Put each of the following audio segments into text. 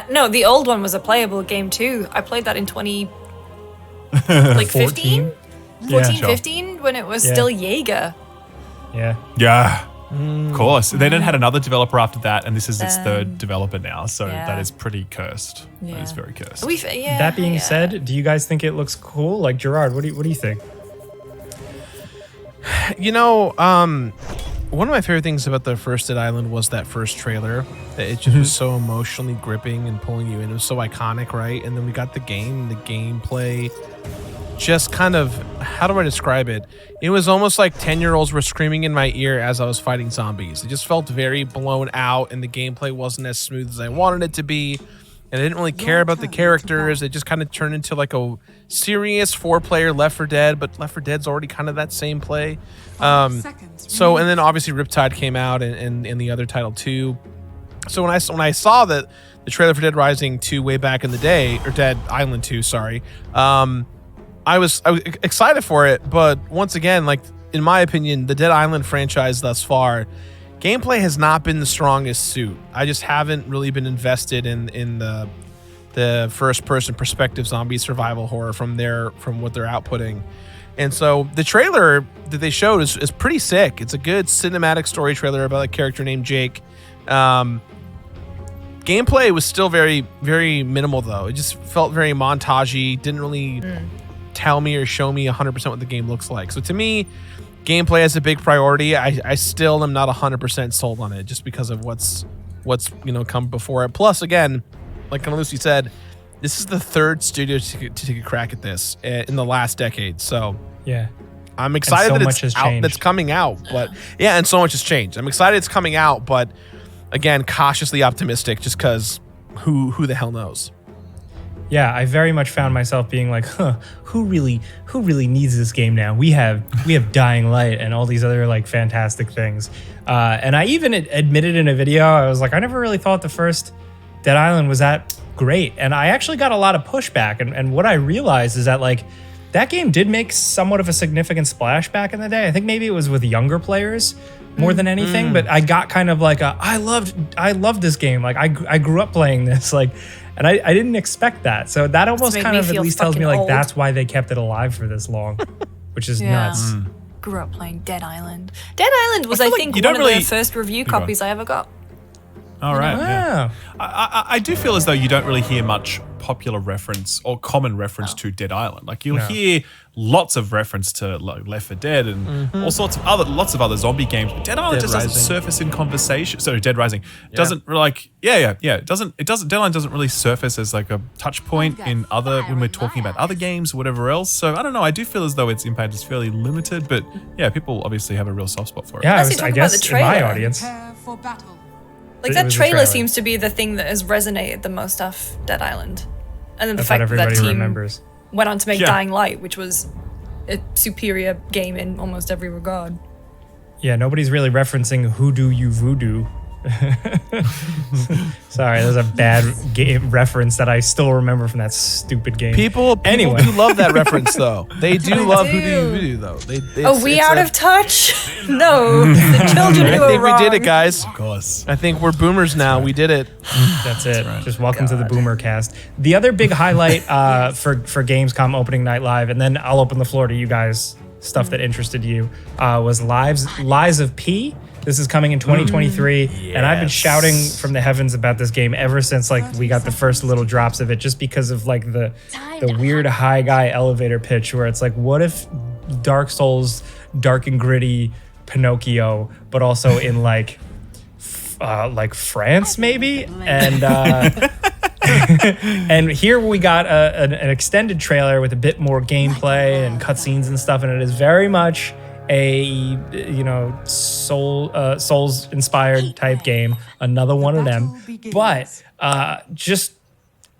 No, the old one was a playable game too. I played that in 15? 15, when it was still Jaeger. Yeah. Yeah. Of course. They then had another developer after that, and this is its third developer now, so that is pretty cursed. That is very cursed. That being said, do you guys think it looks cool? Like, Gerard, what do you think? You know, one of my favorite things about the first Dead Island was that first trailer. It just was so emotionally gripping and pulling you in. It was so iconic, right? And then we got the game, the gameplay. Just kind of, how do I describe it? It was almost like 10-year-olds were screaming in my ear as I was fighting zombies. It just felt very blown out, and the gameplay wasn't as smooth as I wanted it to be. And I didn't really care about the characters. It just kind of turned into like a serious 4-player Left 4 Dead, but Left 4 Dead's already kind of that same play. And then obviously Riptide came out and the other title too. So when I saw that the trailer for Dead Rising 2 way back in the day, or Dead Island 2, sorry, I was excited for it, but once again, like in my opinion, the Dead Island franchise thus far, gameplay has not been the strongest suit. I just haven't really been invested in the first-person perspective zombie survival horror from what they're outputting. And so the trailer that they showed is pretty sick. It's a good cinematic story trailer about a character named Jake. Gameplay was still very, very minimal though. It just felt very montagey. Didn't really tell me or show me 100% what the game looks like. So to me, gameplay is a big priority. I still am not 100% sold on it just because of what's come before it. Plus, again, like kind of Lucy said, this is the third studio to take a crack at this in the last decade. So yeah, I'm excited that that's coming out. But yeah, and so much has changed. I'm excited it's coming out, but again, cautiously optimistic just because who the hell knows? Yeah, I very much found myself being like, who really needs this game now? We have Dying Light and all these other like fantastic things. And I even admitted in a video, I was like, I never really thought the first Dead Island was that great. And I actually got a lot of pushback. And what I realized is that like that game did make somewhat of a significant splash back in the day. I think maybe it was with younger players more than anything, but I got kind of like I loved this game. Like I grew up playing this, like, and I didn't expect that. So that almost kind of at least tells me like old. That's why they kept it alive for this long, which is nuts. Grew up playing Dead Island. Dead Island was I think one of the first review copies I ever got. All right. Yeah. I do feel as though you don't really hear much popular reference or common reference to Dead Island. Like you'll hear lots of reference to like Left 4 Dead and all sorts of lots of other zombie games. But Dead Island just doesn't surface in conversation. So Dead Rising doesn't like It doesn't Dead Island doesn't really surface as like a touch point in other when we're talking about other games or whatever else. So I don't know. I do feel as though its impact is fairly limited. But yeah, people obviously have a real soft spot for it. Yeah, I guess in my audience. Like that trailer seems to be the thing that has resonated the most off Dead Island. And then the fact that team remembers. Went on to make Dying Light, which was a superior game in almost every regard. Yeah, nobody's really referencing Hoodoo You Voodoo. Sorry, that was a bad game reference that I still remember from that stupid game. People do love that reference, though. They do love Hoodoo You Voodoo, though. Are we out of touch? No, the children who are wrong. We did it, guys. Of course. I think we're boomers now. We did it. That's it. Right. Just welcome to the Boomer Cast. The other big highlight for Gamescom opening night live, and then I'll open the floor to you guys. Stuff that interested you was Lies of P. This is coming in 2023, and I've been shouting from the heavens about this game ever since like we got the first little drops of it, just because of like the weird high guy elevator pitch where it's like, what if Dark Souls, dark and gritty Pinocchio, but also in like France maybe, and and here we got an extended trailer with a bit more gameplay and cutscenes and stuff, and it is very much a Souls inspired type game, another one of them, but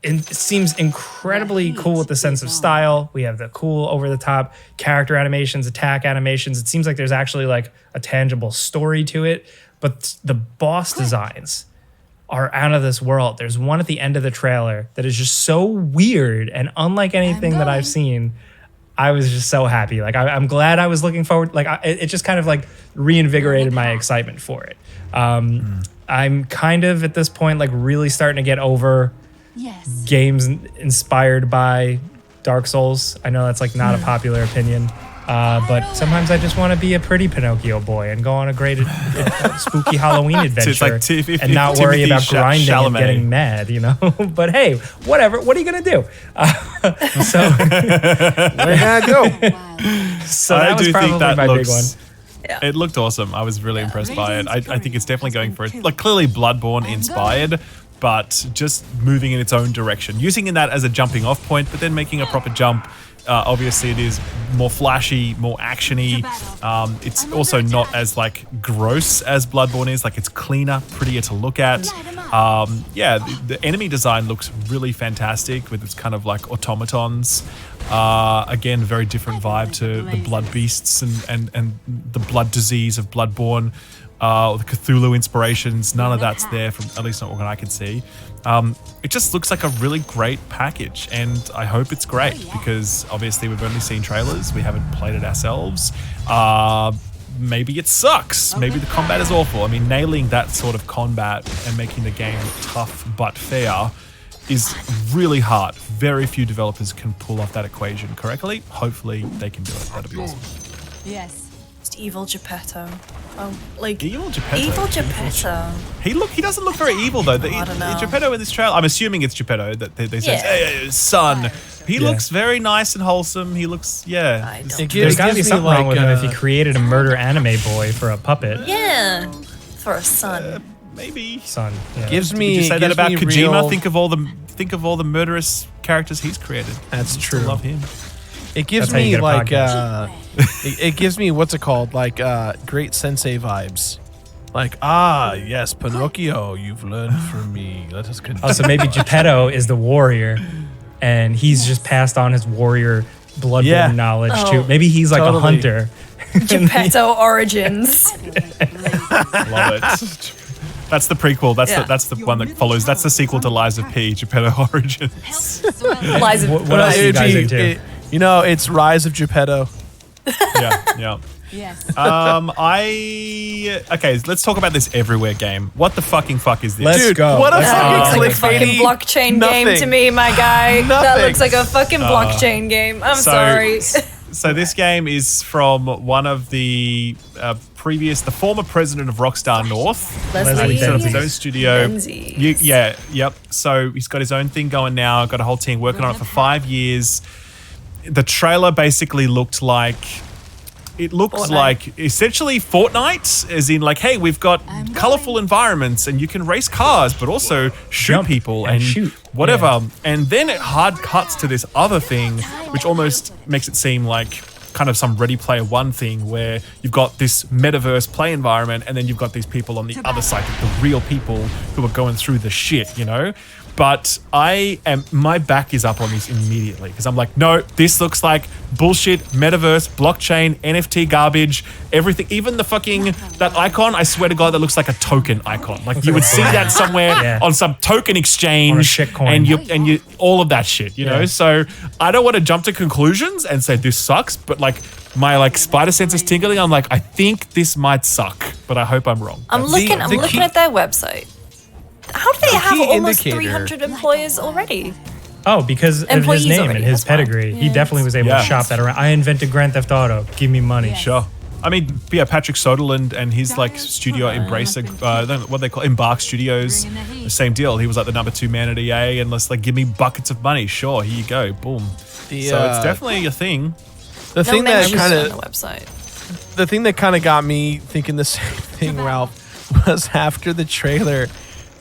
it seems incredibly cool with the sense of style. We have the cool over the top character animations, attack animations. It seems like there's actually like a tangible story to it, but the boss designs are out of this world. There's one at the end of the trailer that is just so weird and unlike anything that I've seen. I was just so happy. Like I'm glad I was looking forward. Like it just kind of like reinvigorated my excitement for it. I'm kind of at this point like really starting to get over games inspired by Dark Souls. I know that's like not a popular opinion. But sometimes I just want to be a pretty Pinocchio boy and go on a great spooky Halloween adventure and not worry about grinding and getting mad, you know? But hey, whatever. What are you going to do? So where can I go? So that was probably my big one. Yeah. It looked awesome. I was really impressed by it. I think it's definitely going for it. Like clearly Bloodborne inspired, but just moving in its own direction. Using that as a jumping off point, but then making a proper jump. Obviously, it is more flashy, more actiony. It's also not as like gross as Bloodborne is. Like it's cleaner, prettier to look at. The enemy design looks really fantastic with its kind of like automatons. Again, very different vibe to the blood beasts and the blood disease of Bloodborne. The Cthulhu inspirations, none of that's there, from at least not what I can see. It just looks like a really great package, and I hope it's great because obviously we've only seen trailers, we haven't played it ourselves. Maybe it sucks, maybe the combat is awful. I mean, nailing that sort of combat and making the game tough but fair is really hard. Very few developers can pull off that equation correctly. Hopefully they can do it. That'd be awesome. Yes. Evil Geppetto. Oh, like Evil Geppetto. Evil Geppetto. He doesn't look very evil though. I don't know. Geppetto in this trailer, I'm assuming it's Geppetto that they say, hey, son. He looks very nice and wholesome. He looks, There's got to be something wrong with him if he created a murder anime boy for a puppet. Yeah, for a son. Maybe son. Yeah. Gives me. Did you say that about Kojima? Real... Think of all the murderous characters he's created. That's true. I love him. It gives me like it gives me what's it called, like great sensei vibes, like yes, Pinocchio, you've learned from me, let us continue. Oh, so maybe Geppetto is the warrior and he's just passed on his warrior Bloodborne knowledge too. Maybe he's like a hunter. Geppetto origins. Love it. That's the prequel. That's the one that follows. That's the sequel to Lies of P, Geppetto Origins. Lies of what else are you guys into? It's Rise of Geppetto. Yeah. Yes. Let's talk about this everywhere game. What the fucking fuck is this? Let's go. What a fucking like a fucking blockchain game to me, my guy. That looks like a fucking blockchain game. I'm sorry. So this game is from one of the the former president of Rockstar North. Leslie. He's set up his own studio. Yep. So he's got his own thing going now. Got a whole team working on it for 5 years. The trailer basically looked like essentially Fortnite, as in like, hey, we've got colorful environments and you can race cars, but also shoot people and shoot whatever. Yeah. And then it hard cuts to this other thing, which almost makes it seem like kind of some Ready Player One thing where you've got this metaverse play environment and then you've got these people on the other side, the real people who are going through the shit, you know? But my back is up on this immediately because I'm like, no, this looks like bullshit, metaverse, blockchain, NFT garbage, everything. Even the fucking, that icon, I swear to God, that looks like a token icon. Like you would see that somewhere on some token exchange on a shitcoin. and you all of that shit, you know? So I don't want to jump to conclusions and say this sucks, but like my like spider sense is tingling. I'm like, I think this might suck, but I hope I'm wrong. I'm looking at their website. How do they have almost 300 employees already? Oh, because of his name and his pedgree. He definitely was able to shop that around. I invented Grand Theft Auto. Give me money. Sure. I mean, Patrick Soderlund and his like studio Embracer, what they call Embark Studios, the same deal. He was like the number 2 man at EA, and let's like give me buckets of money. Sure, here you go, boom. So it's definitely a thing. The thing that kind of on the website. The thing that kind of got me thinking the same thing, Ralph, was after the trailer,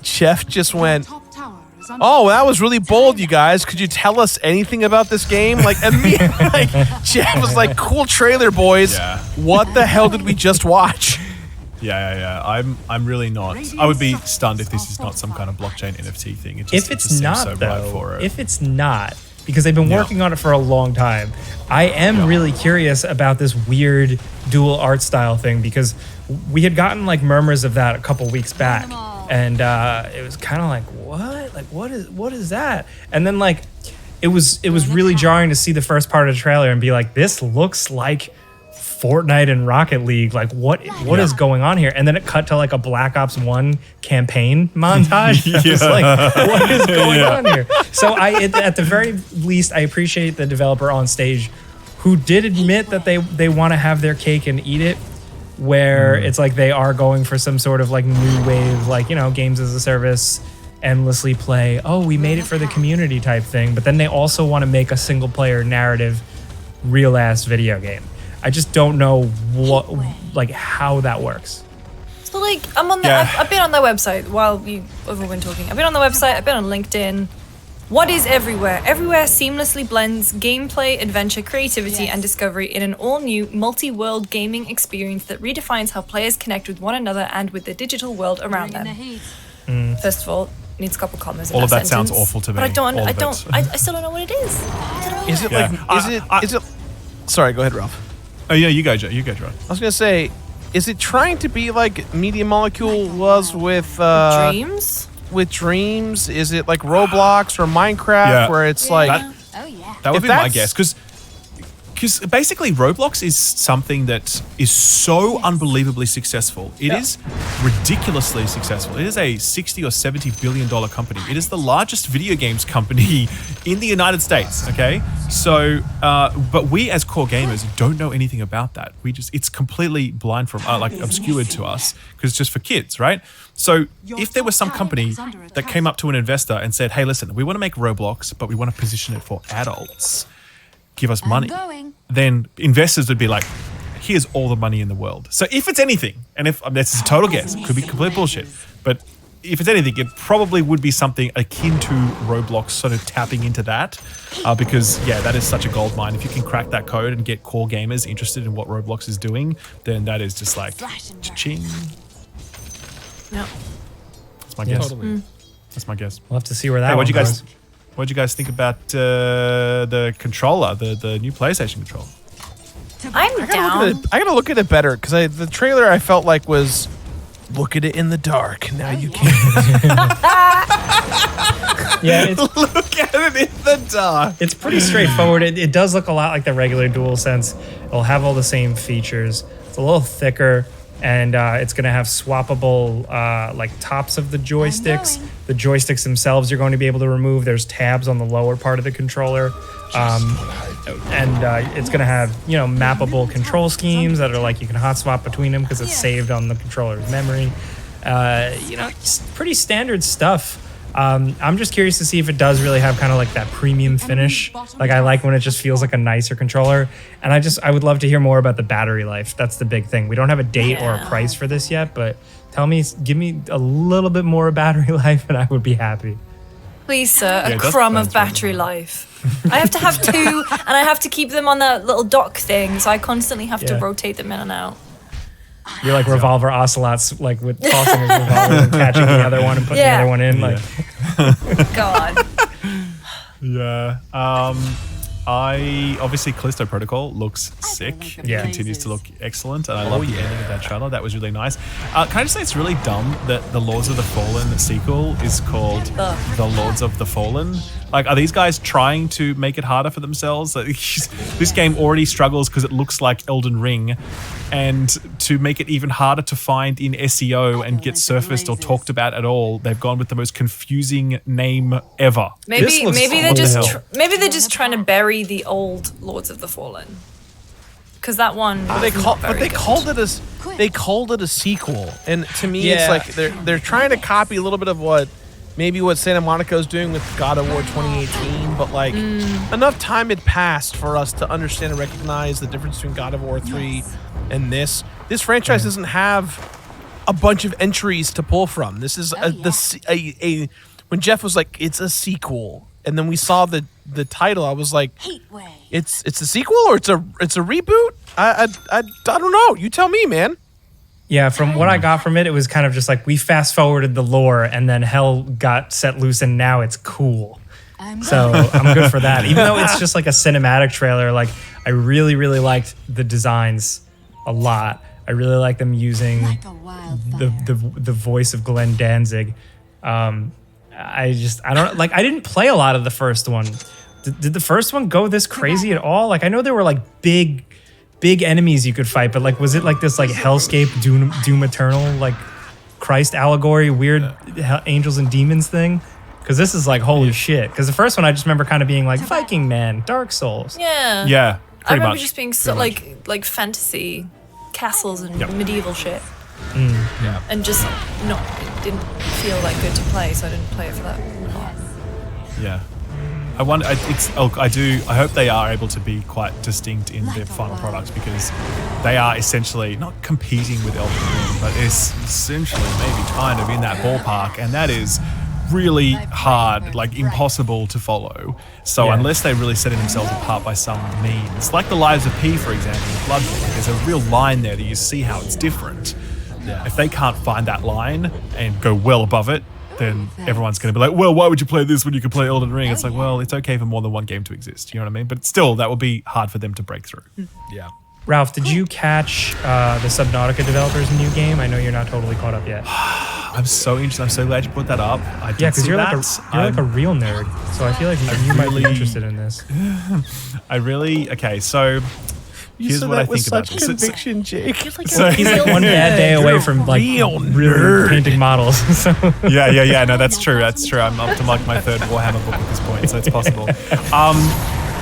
Jeff just went, "Oh, that was really bold, you guys. Could you tell us anything about this game?" Like, immediately, like Jeff was like, "Cool trailer, boys. Yeah. What the hell did we just watch?" Yeah. I'm really not. I would be stunned if this is not some kind of blockchain NFT thing. If it's not, so though, right for it. if it's not, because they've been working on it for a long time, I am really curious about this weird dual art style thing, because we had gotten like murmurs of that a couple weeks back, and it was kind of like, what? Like, what is that? And then like, it was really jarring to see the first part of the trailer and be like, this looks like Fortnite and Rocket League. Like, what is going on here? And then it cut to like a Black Ops 1 campaign montage. I was like, what is going on here? So at the very least, I appreciate the developer on stage who did admit that they want to have their cake and eat it, where it's like they are going for some sort of like new wave, like, games as a service, endlessly play. Oh, we made it for the community type thing. But then they also want to make a single player narrative, real ass video game. I just don't know how that works. So like I've been on their website while you've been talking. I've been on the website, I've been on LinkedIn. What is everywhere? Everywhere seamlessly blends gameplay, adventure, creativity, and discovery in an all-new, multi-world gaming experience that redefines how players connect with one another and with the digital world around them. First of all, needs a couple commas. All of that sounds awful to me. But I still don't know what it is. Is it? Sorry, go ahead, Ralph. Oh yeah, you go, Joe. You go, John. I was gonna say, is it trying to be like Media Molecule was with Dreams? With Dreams? Is it like Roblox or Minecraft, where it's like that would be my guess, because basically Roblox is something that is so unbelievably successful. It is ridiculously successful. It is a $60 or $70 billion company. It is the largest video games company in the United States. Okay, so but we as core gamers don't know anything about that. It's completely blind from obscured to us because it's just for kids, right? So if there was some company that came up to an investor and said, "Hey, listen, we want to make Roblox, but we want to position it for adults. Give us money," then investors would be like, here's all the money in the world. So if it's anything, and if this is a total guess, it could be complete bullshit, but if it's anything, it probably would be something akin to Roblox sort of tapping into that, because that is such a gold mine. If you can crack that code and get core gamers interested in what Roblox is doing, then that is just like cha-ching. Yeah. That's my guess. Totally. That's my guess. We'll have to see where that one goes. What did you guys think about the controller, the new PlayStation controller? I'm down. I gotta look at it better, because the trailer I felt like was, look at it in the dark. Now you can't. Look at it in the dark. It's pretty straightforward. It does look a lot like the regular DualSense. It'll have all the same features. It's a little thicker. And it's going to have swappable tops of the joysticks. The joysticks themselves you're going to be able to remove. There's tabs on the lower part of the controller. And it's going to have, mappable control schemes that are like you can hot swap between them because it's saved on the controller's memory. It's pretty standard stuff. I'm just curious to see if it does really have kind of like that premium finish. Like I like when it just feels like a nicer controller. And I would love to hear more about the battery life. That's the big thing. We don't have a date or a price for this yet, but give me a little bit more battery life and I would be happy. Please, sir, a crumb of battery life. I have to have two, and I have to keep them on that little dock thing, so I constantly have to rotate them in and out. You're like revolver ocelots, like with tossing a revolver and catching the other one and putting the other one in. God. Yeah. Obviously Callisto Protocol looks sick. It continues to look excellent, and I love the ending of that trailer. That was really nice. Can I just say it's really dumb that the Lords of the Fallen sequel is called The Lords of the Fallen? Like, are these guys trying to make it harder for themselves? This game already struggles because it looks like Elden Ring, and to make it even harder to find in SEO and get surfaced or talked about at all, they've gone with the most confusing name ever. Maybe they're just trying to bury the old Lords of the Fallen, because that one. They called it a sequel, and to me, it's like they're trying to copy a little bit of what Santa Monica is doing with God of War 2018, but like enough time had passed for us to understand and recognize the difference between God of War 3 and this. This franchise doesn't have a bunch of entries to pull from. This is when Jeff was like, it's a sequel, and then we saw the title, I was like, it's a sequel or it's a reboot? I don't know. You tell me, man. Yeah, from what I got from it, it was kind of just like we fast forwarded the lore and then hell got set loose and now it's cool. So I'm good for that. Even though it's just like a cinematic trailer, like I really, really liked the designs a lot. I really like them using the voice of Glenn Danzig. I didn't play a lot of the first one. Did the first one go this crazy at all? Like I know there were like big big enemies you could fight, but like, was it like this like hellscape Doom Eternal like Christ allegory, weird angels and demons thing? Because this is like holy shit. Because the first one I just remember kind of being like Viking Man, Dark Souls. Yeah. Yeah. I remember much. just being so like fantasy castles and medieval shit. Yeah. And just it didn't feel that good to play, so I didn't play it for that long. Yeah. I wonder. I hope they are able to be quite distinct in their final products, because they are essentially not competing with Elden Ring, but it's essentially maybe kind of in that ballpark, and that is really hard, like impossible to follow. So unless they're really setting themselves apart by some means, like the Lives of P, for example, in Bloodborne, there's a real line there that you see how it's different. If they can't find that line and go well above it, then everyone's going to be like, well, why would you play this when you can play Elden Ring? It's like, well, it's okay for more than one game to exist. You know what I mean? But still, that will be hard for them to break through. Yeah. Ralph, did you catch the Subnautica developers' new game? I know you're not totally caught up yet. I'm so interested. I'm so glad you put that up. I did Because see you're that. like a real nerd, so I feel like you might be interested in this. Okay, so here's what I think about this. Conviction, Jake. So He's like one bad day away from like really painting models. So. Yeah. No, that's true. I'm up to like my third Warhammer book at this point, so it's possible.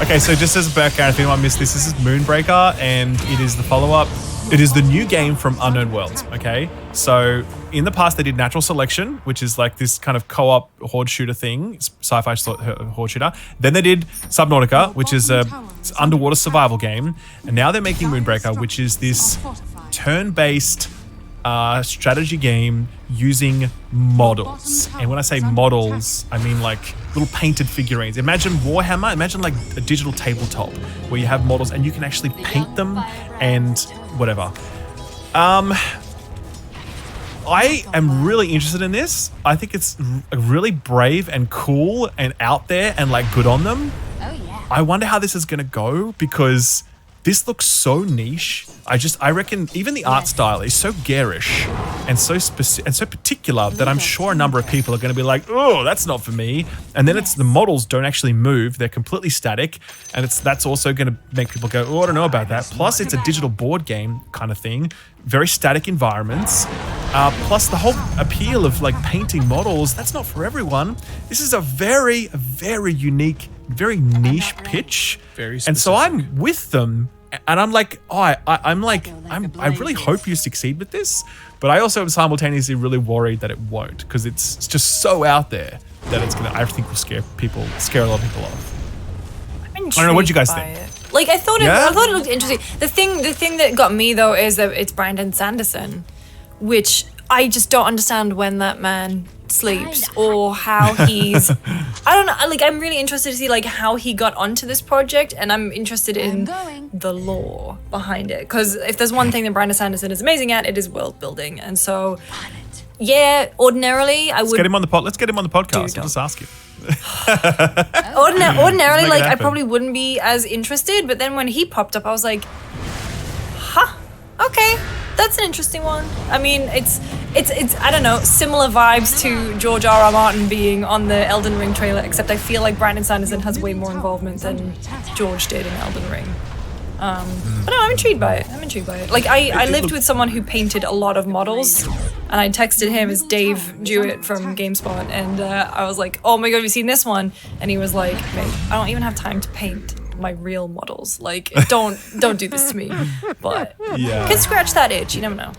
Okay, so just as a background, if anyone missed this is Moonbreaker, and it is the follow-up. It is the new game from Unknown Worlds, okay? So in the past, they did Natural Selection, which is like this kind of co-op horde shooter thing, sci-fi horde shooter. Then they did Subnautica, which is a underwater survival game. And now they're making Moonbreaker, which is this turn-based strategy game using models. And when I say models, I mean like little painted figurines. Imagine Warhammer, imagine like a digital tabletop where you have models and you can actually paint them and whatever. I am really interested in this. I think it's really brave and cool and out there and like good on them. I wonder how this is going to go, because this looks so niche. I reckon even the art style is so garish and so specific and so particular that I'm sure a number of people are going to be like, oh, that's not for me. And then it's the models don't actually move. They're completely static. And that's also going to make people go, oh, I don't know about that. Plus it's a digital board game kind of thing. Very static environments. Plus the whole appeal of like painting models, that's not for everyone. This is a very, very unique, very niche pitch. Very specific. And so I'm with them. And I'm like, I really hope you succeed with this, but I also am simultaneously really worried that it won't, because it's just so out there that it's gonna, I think, will scare a lot of people off. I don't know, what'd you guys think? Like I thought it looked interesting. The thing that got me though is that it's Brandon Sanderson, which I just don't understand when that man sleeps or how he's I don't know, like I'm really interested to see like how he got onto this project, and I'm interested in the lore behind it, because if there's one thing that Brandon Sanderson is amazing at, it is world building. And so ordinarily Let's get him on the podcast. I'll just ask him. Ordinarily, like I happen. probably wouldn't be as interested, but then when he popped up, I was like, okay, that's an interesting one. I mean, it's I don't know, similar vibes to George R.R. Martin being on the Elden Ring trailer, except I feel like Brandon Sanderson has way more involvement than George did in Elden Ring. But no, I'm intrigued by it. Like I lived with someone who painted a lot of models, and I texted him as Dave Jewett from GameSpot, and I was like, oh my god, have you seen this one? And he was like, mate, I don't even have time to paint my real models. Like, don't do this to me. But can scratch that itch. You never know.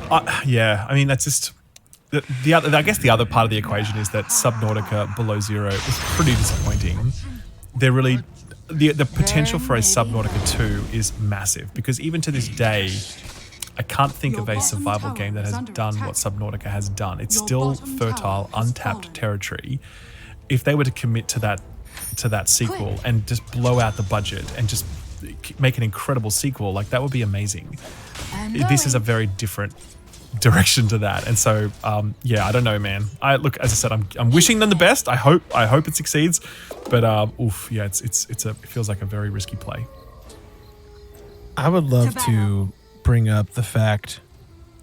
I mean, that's just the other. I guess the other part of the equation is that Subnautica Below Zero was pretty disappointing. They're really the potential for a Subnautica 2 is massive, because even to this day, I can't think of a survival game that has done what Subnautica has done. It's still fertile, untapped territory. If they were to commit to that sequel and just blow out the budget and just make an incredible sequel, like that would be amazing. This is a very different direction to that, and so I don't know, man. Look, as I said, I'm wishing them the best. I hope it succeeds, but it feels like a very risky play. I would love to bring up the fact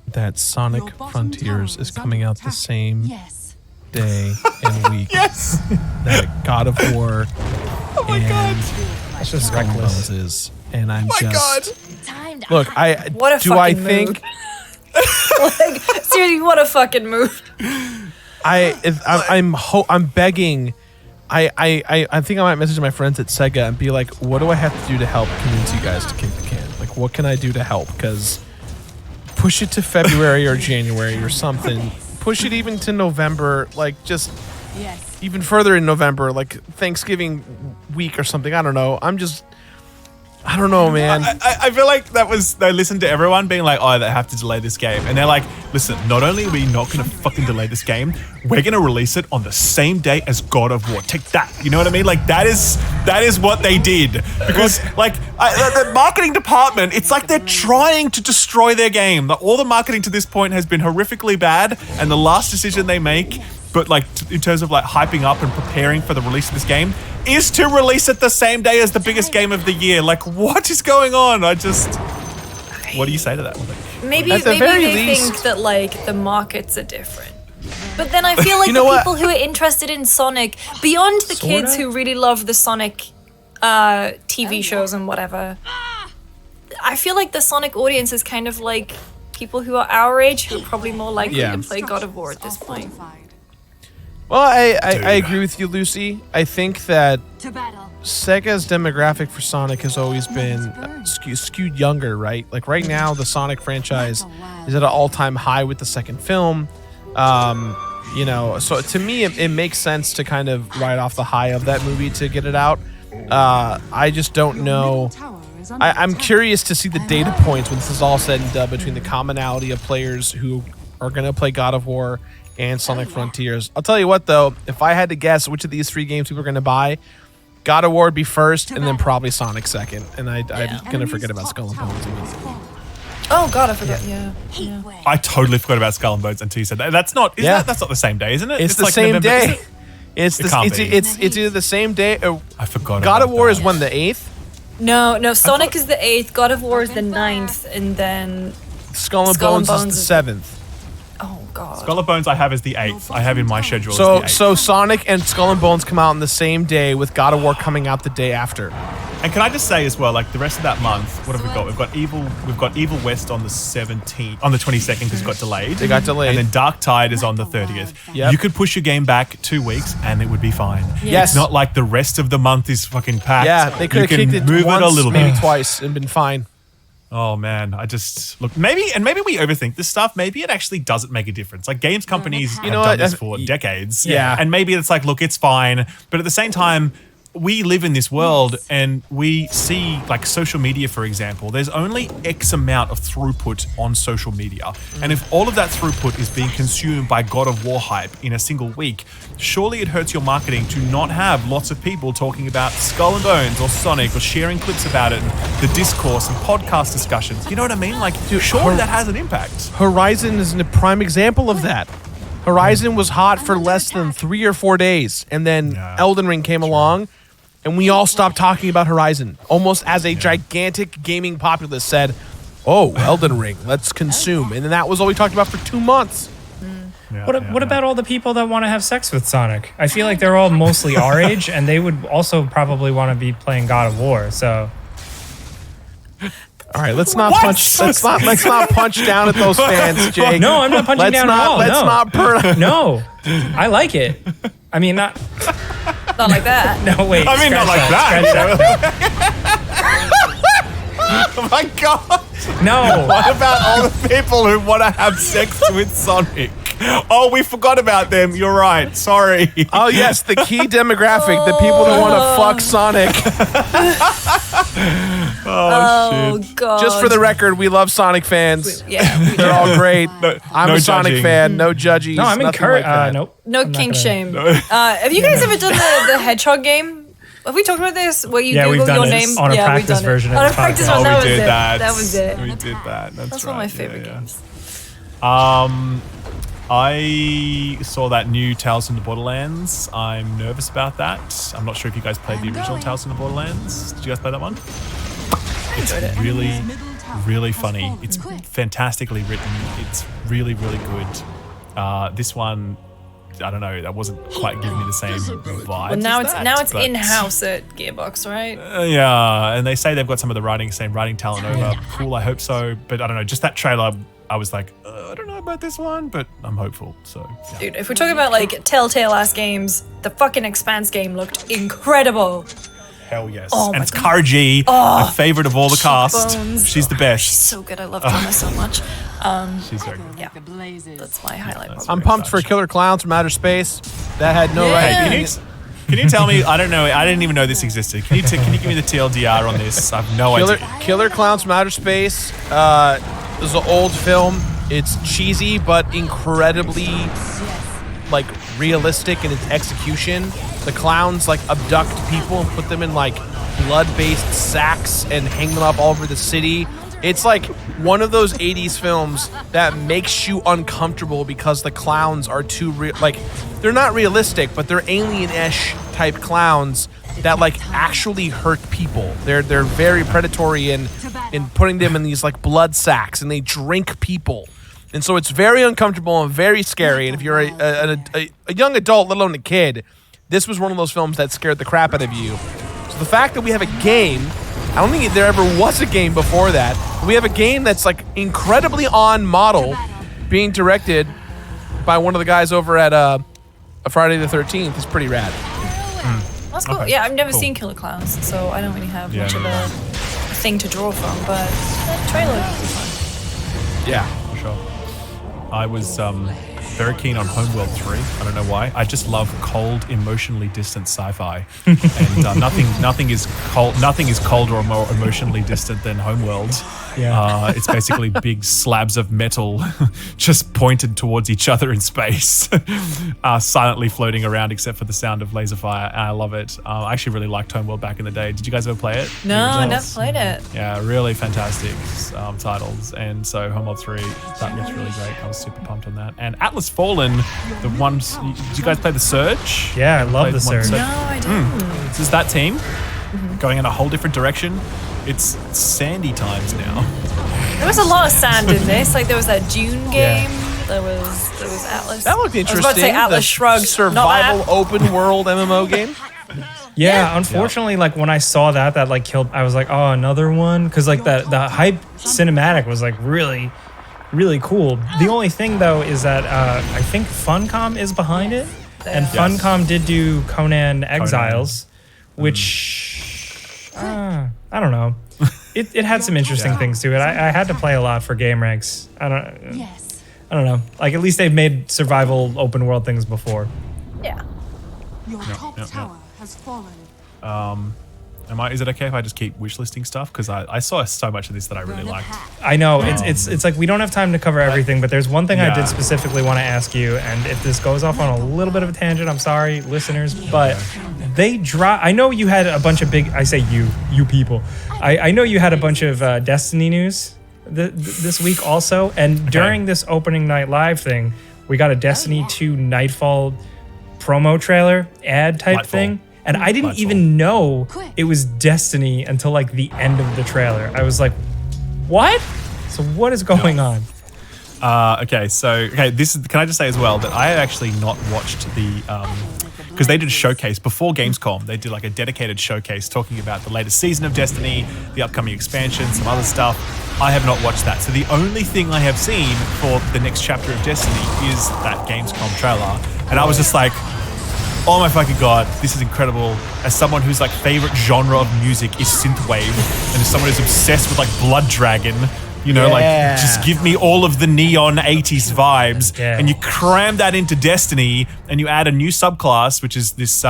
that Sonic Frontiers is coming out the same day and week that God of War That's just Skull and reckless. Bones is, and I'm my God. Look, What a do I fucking think move. Like, seriously, what a fucking move. I'm begging. I think I might message my friends at Sega and be like, what do I have to do to help convince you guys to kick the can? Like, what can I do to help? Because push it to February or January or something. Push it even to November, like just even further in November, like Thanksgiving week or something. I don't know. I don't know, man. I feel like they listened to everyone being like, oh, they have to delay this game. And they're like, listen, not only are we not going to fucking delay this game, we're going to release it on the same day as God of War. Take that. You know what I mean? Like, that is what they did. Because, like, the marketing department, it's like they're trying to destroy their game. Like, all the marketing to this point has been horrifically bad. And the last decision they make, but like in terms of like hyping up and preparing for the release of this game, is to release it the same day as the biggest game of the year. Like, what is going on? What do you say to that? Maybe At the they very least- think that like the markets are different. But then I feel like You know the what? people who are interested in Sonic, beyond the kids who really love the Sonic TV shows and whatever, I feel like the Sonic audience is kind of like people who are our age who are probably more likely to play God of War at this point. Well, I agree with you, Lucy. I think that Sega's demographic for Sonic has always been skewed younger, right? Like right now, the Sonic franchise is at an all-time high with the second film. You know, so to me, it makes sense to kind of ride off the high of that movie to get it out. I just don't know. I'm curious to see the data points when this is all said and done between the commonality of players who are going to play God of War and Sonic Frontiers. I'll tell you what, though, if I had to guess which of these 3 games people are going to buy, God of War would be first, and then probably Sonic second. And I'm going to forget about Skull and Bones immediately. Oh god, I forgot. Yeah. I totally forgot about Skull and Bones until you said that. That's not the same day, isn't it? It's the like same November, day. is it? It's either the same day. I forgot. God about of War that. is when, the 8th. No, Sonic is the 8th, God of War is the 9th, and then Skull and Bones is the 7th. oh god. Skull and Bones I have as the 8th. I have in my schedule as the 8th. So Sonic and Skull and Bones come out on the same day, with God of War coming out the day after. And can I just say as well, like the rest of that month, what have we got? We've got Evil West on the 17th, on the 22nd because it got delayed. They got delayed. And then Dark Tide is on the 30th. Yep. You could push your game back 2 weeks and it would be fine. Yes. It's not like the rest of the month is fucking packed. Yeah, they could have You can kicked it move once, it a little maybe bit. twice, and been fine. Oh man, I just look maybe we overthink this stuff. Maybe it actually doesn't make a difference. Like games companies have know done what? this for decades. Yeah. And maybe it's like, look, it's fine. But at the same time, we live in this world and we see like social media, for example, there's only X amount of throughput on social media. And if all of that throughput is being consumed by God of War hype in a single week, surely it hurts your marketing to not have lots of people talking about Skull and Bones or Sonic or sharing clips about it and the discourse and podcast discussions. You know what I mean? Like, surely that has an impact. Horizon is a prime example of that. Horizon was hot for less than 3 or 4 days, and then Elden Ring came along, and we all stopped talking about Horizon, almost as a gigantic gaming populace said, oh, Elden Ring, let's consume. And then that was all we talked about for 2 months. What about all the people that want to have sex with Sonic? I feel like they're all mostly our age, and they would also probably want to be playing God of War. So, all right, let's not punch down at those fans, Jake. no, I'm not punching down at all. Let's not burn. No, I like it. I mean, not like that. No, wait. I mean, not like that. Oh my god. No. What about all the people who want to have sex with Sonic? Oh, we forgot about them. You're right. Sorry. Oh, yes, the key demographic, the people that want to fuck Sonic. Oh god. Just for the record, we love Sonic fans. Yeah. They're all great. I'm no a Sonic judging. fan. No judges. No, I'm nothing encouraged. like that. Nope. No I'm not kink gonna- shame. Have you guys ever done the Hedgehog game? Have we talked about this? Where you Yeah, we've Google done your it name? on a yeah, practice we've done version it. of On a the practice podcast. one. That we was did it. that. That was it. We did that. That's one of my favorite games. I saw that new Tales from the Borderlands. I'm nervous about that. I'm not sure if you guys played the original Tales from the Borderlands. Did you guys play that one? It's really, really funny. It's fantastically written. It's really, really good. This one, I don't know, that wasn't quite giving me the same vibe. Well, now it's in-house at Gearbox, right? Yeah, and they say they've got some of the same writing talent over. Cool, I hope so. But I don't know, just that trailer, I was like, I don't know about this one, but I'm hopeful. So, yeah. Dude, if we're talking about like telltale-ass games, the fucking Expanse game looked incredible. Hell yes. Oh and it's my Cara G, my favorite of all the cast. Cheekbones. She's the best. She's so good. I love Thomas so much. She's very good. Yeah, that's my highlight. That's I'm very pumped touched. for Killer Clowns from Outer Space. That had no Yeah. right. Can you tell me? I don't know. I didn't even know this existed. Can you give me the TLDR on this? I have no idea. Killer Clowns from Outer Space. This is an old film. It's cheesy but incredibly like realistic in its execution. The clowns like abduct people and put them in like blood-based sacks and hang them up all over the city. It's like one of those 80s films that makes you uncomfortable because the clowns are too real. Like, they're not realistic, but they're alien-ish type clowns that like actually hurt people. They're very predatory in putting them in these like blood sacks, and they drink people. And so it's very uncomfortable and very scary. And if you're a young adult, let alone a kid, this was one of those films that scared the crap out of you. So the fact that we have a game, I don't think there ever was a game before that. We have a game that's like incredibly on model, being directed by one of the guys over at a Friday the 13th. Is pretty rad. That's cool. Okay, Yeah, I've never cool. seen Killer Clowns, so I don't really have Yeah, much of a thing to draw from. But the trailer was fun. Yeah. For sure. I was very keen on Homeworld 3. I don't know why. I just love cold, emotionally distant sci-fi, and nothing is colder or more emotionally distant than Homeworld. Yeah. It's basically big slabs of metal just pointed towards each other in space, silently floating around except for the sound of laser fire. And I love it. I actually really liked Homeworld back in the day. Did you guys ever play it? No, I never played it. Yeah, really fantastic titles. And so Homeworld 3, that gets really great. I was super pumped on that. And Atlas Fallen, the ones, did you guys play The Surge? Yeah, I love Played The Surge. No, I didn't. This is that team going in a whole different direction. It's sandy times now. There was a lot of sand in this. Like there was that Dune game. There was Atlas. That looked I interesting. was about to say Atlas The Shrugged. survival Not open world MMO game. Yeah, unfortunately, like when I saw that like killed, I was like, oh, another one, because like the hype cinematic was like really, really cool. The only thing though is that I think Funcom is behind it, and Funcom did do Conan Exiles, which I don't know. It had some interesting things to it. I had to play a lot for game ranks. I don't know. Like at least they've made survival open world things before. Yeah. Your top tower has fallen. Is it okay if I just keep wishlisting stuff? Because I saw so much of this that I really liked. I know it's like we don't have time to cover everything, but there's one thing I did specifically want to ask you, and if this goes off on a little bit of a tangent, I'm sorry, listeners, but they drop. I know you had a bunch of big. I say you people. I know you had a bunch of Destiny news this week also, and during this opening night live thing, we got a Destiny 2 Nightfall promo trailer ad type thing. And I didn't even know it was Destiny until like the end of the trailer. I was like, what? So what is going on? This is. Can I just say as well that I had actually not watched the because they did a showcase before Gamescom. They did like a dedicated showcase talking about the latest season of Destiny, the upcoming expansion, some other stuff. I have not watched that. So the only thing I have seen for the next chapter of Destiny is that Gamescom trailer, and I was just like, oh my fucking god, this is incredible. As someone whose like favorite genre of music is synthwave, and as someone who's obsessed with like Blood Dragon, you know, like just give me all of the neon 80s vibes, and you cram that into Destiny, and you add a new subclass, which is this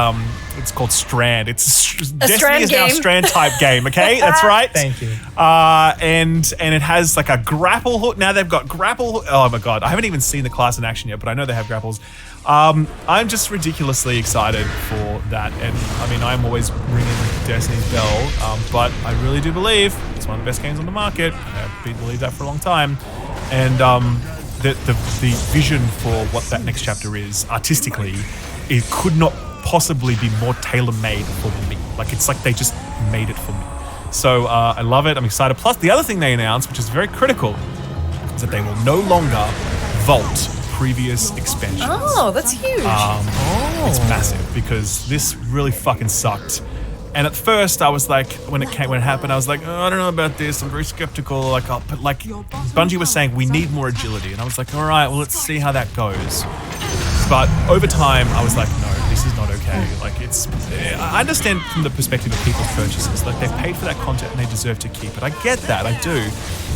it's called Strand. It's Destiny Strand is now a game. Strand type game, okay? That's right. Thank you. And it has like a grapple hook. Now they've got grapple hook. Oh my god, I haven't even seen the class in action yet, but I know they have grapples. I'm just ridiculously excited for that, and I mean I'm always ringing Destiny's bell, but I really do believe it's one of the best games on the market. I've believed that for a long time, and the vision for what that next chapter is artistically, it could not possibly be more tailor-made for me. Like it's like they just made it for me. So I love it. I'm excited. Plus the other thing they announced, which is very critical, is that they will no longer vault previous expansions. Oh, that's huge. It's massive because this really fucking sucked. And at first, I was like, when it happened, I was like, oh, I don't know about this. I'm very skeptical. But Bungie was saying we need more agility, and I was like, all right, well, let's see how that goes. But over time, I was like, no, this is not okay. I understand from the perspective of people's purchases. Like, they've paid for that content and they deserve to keep it. I get that, I do.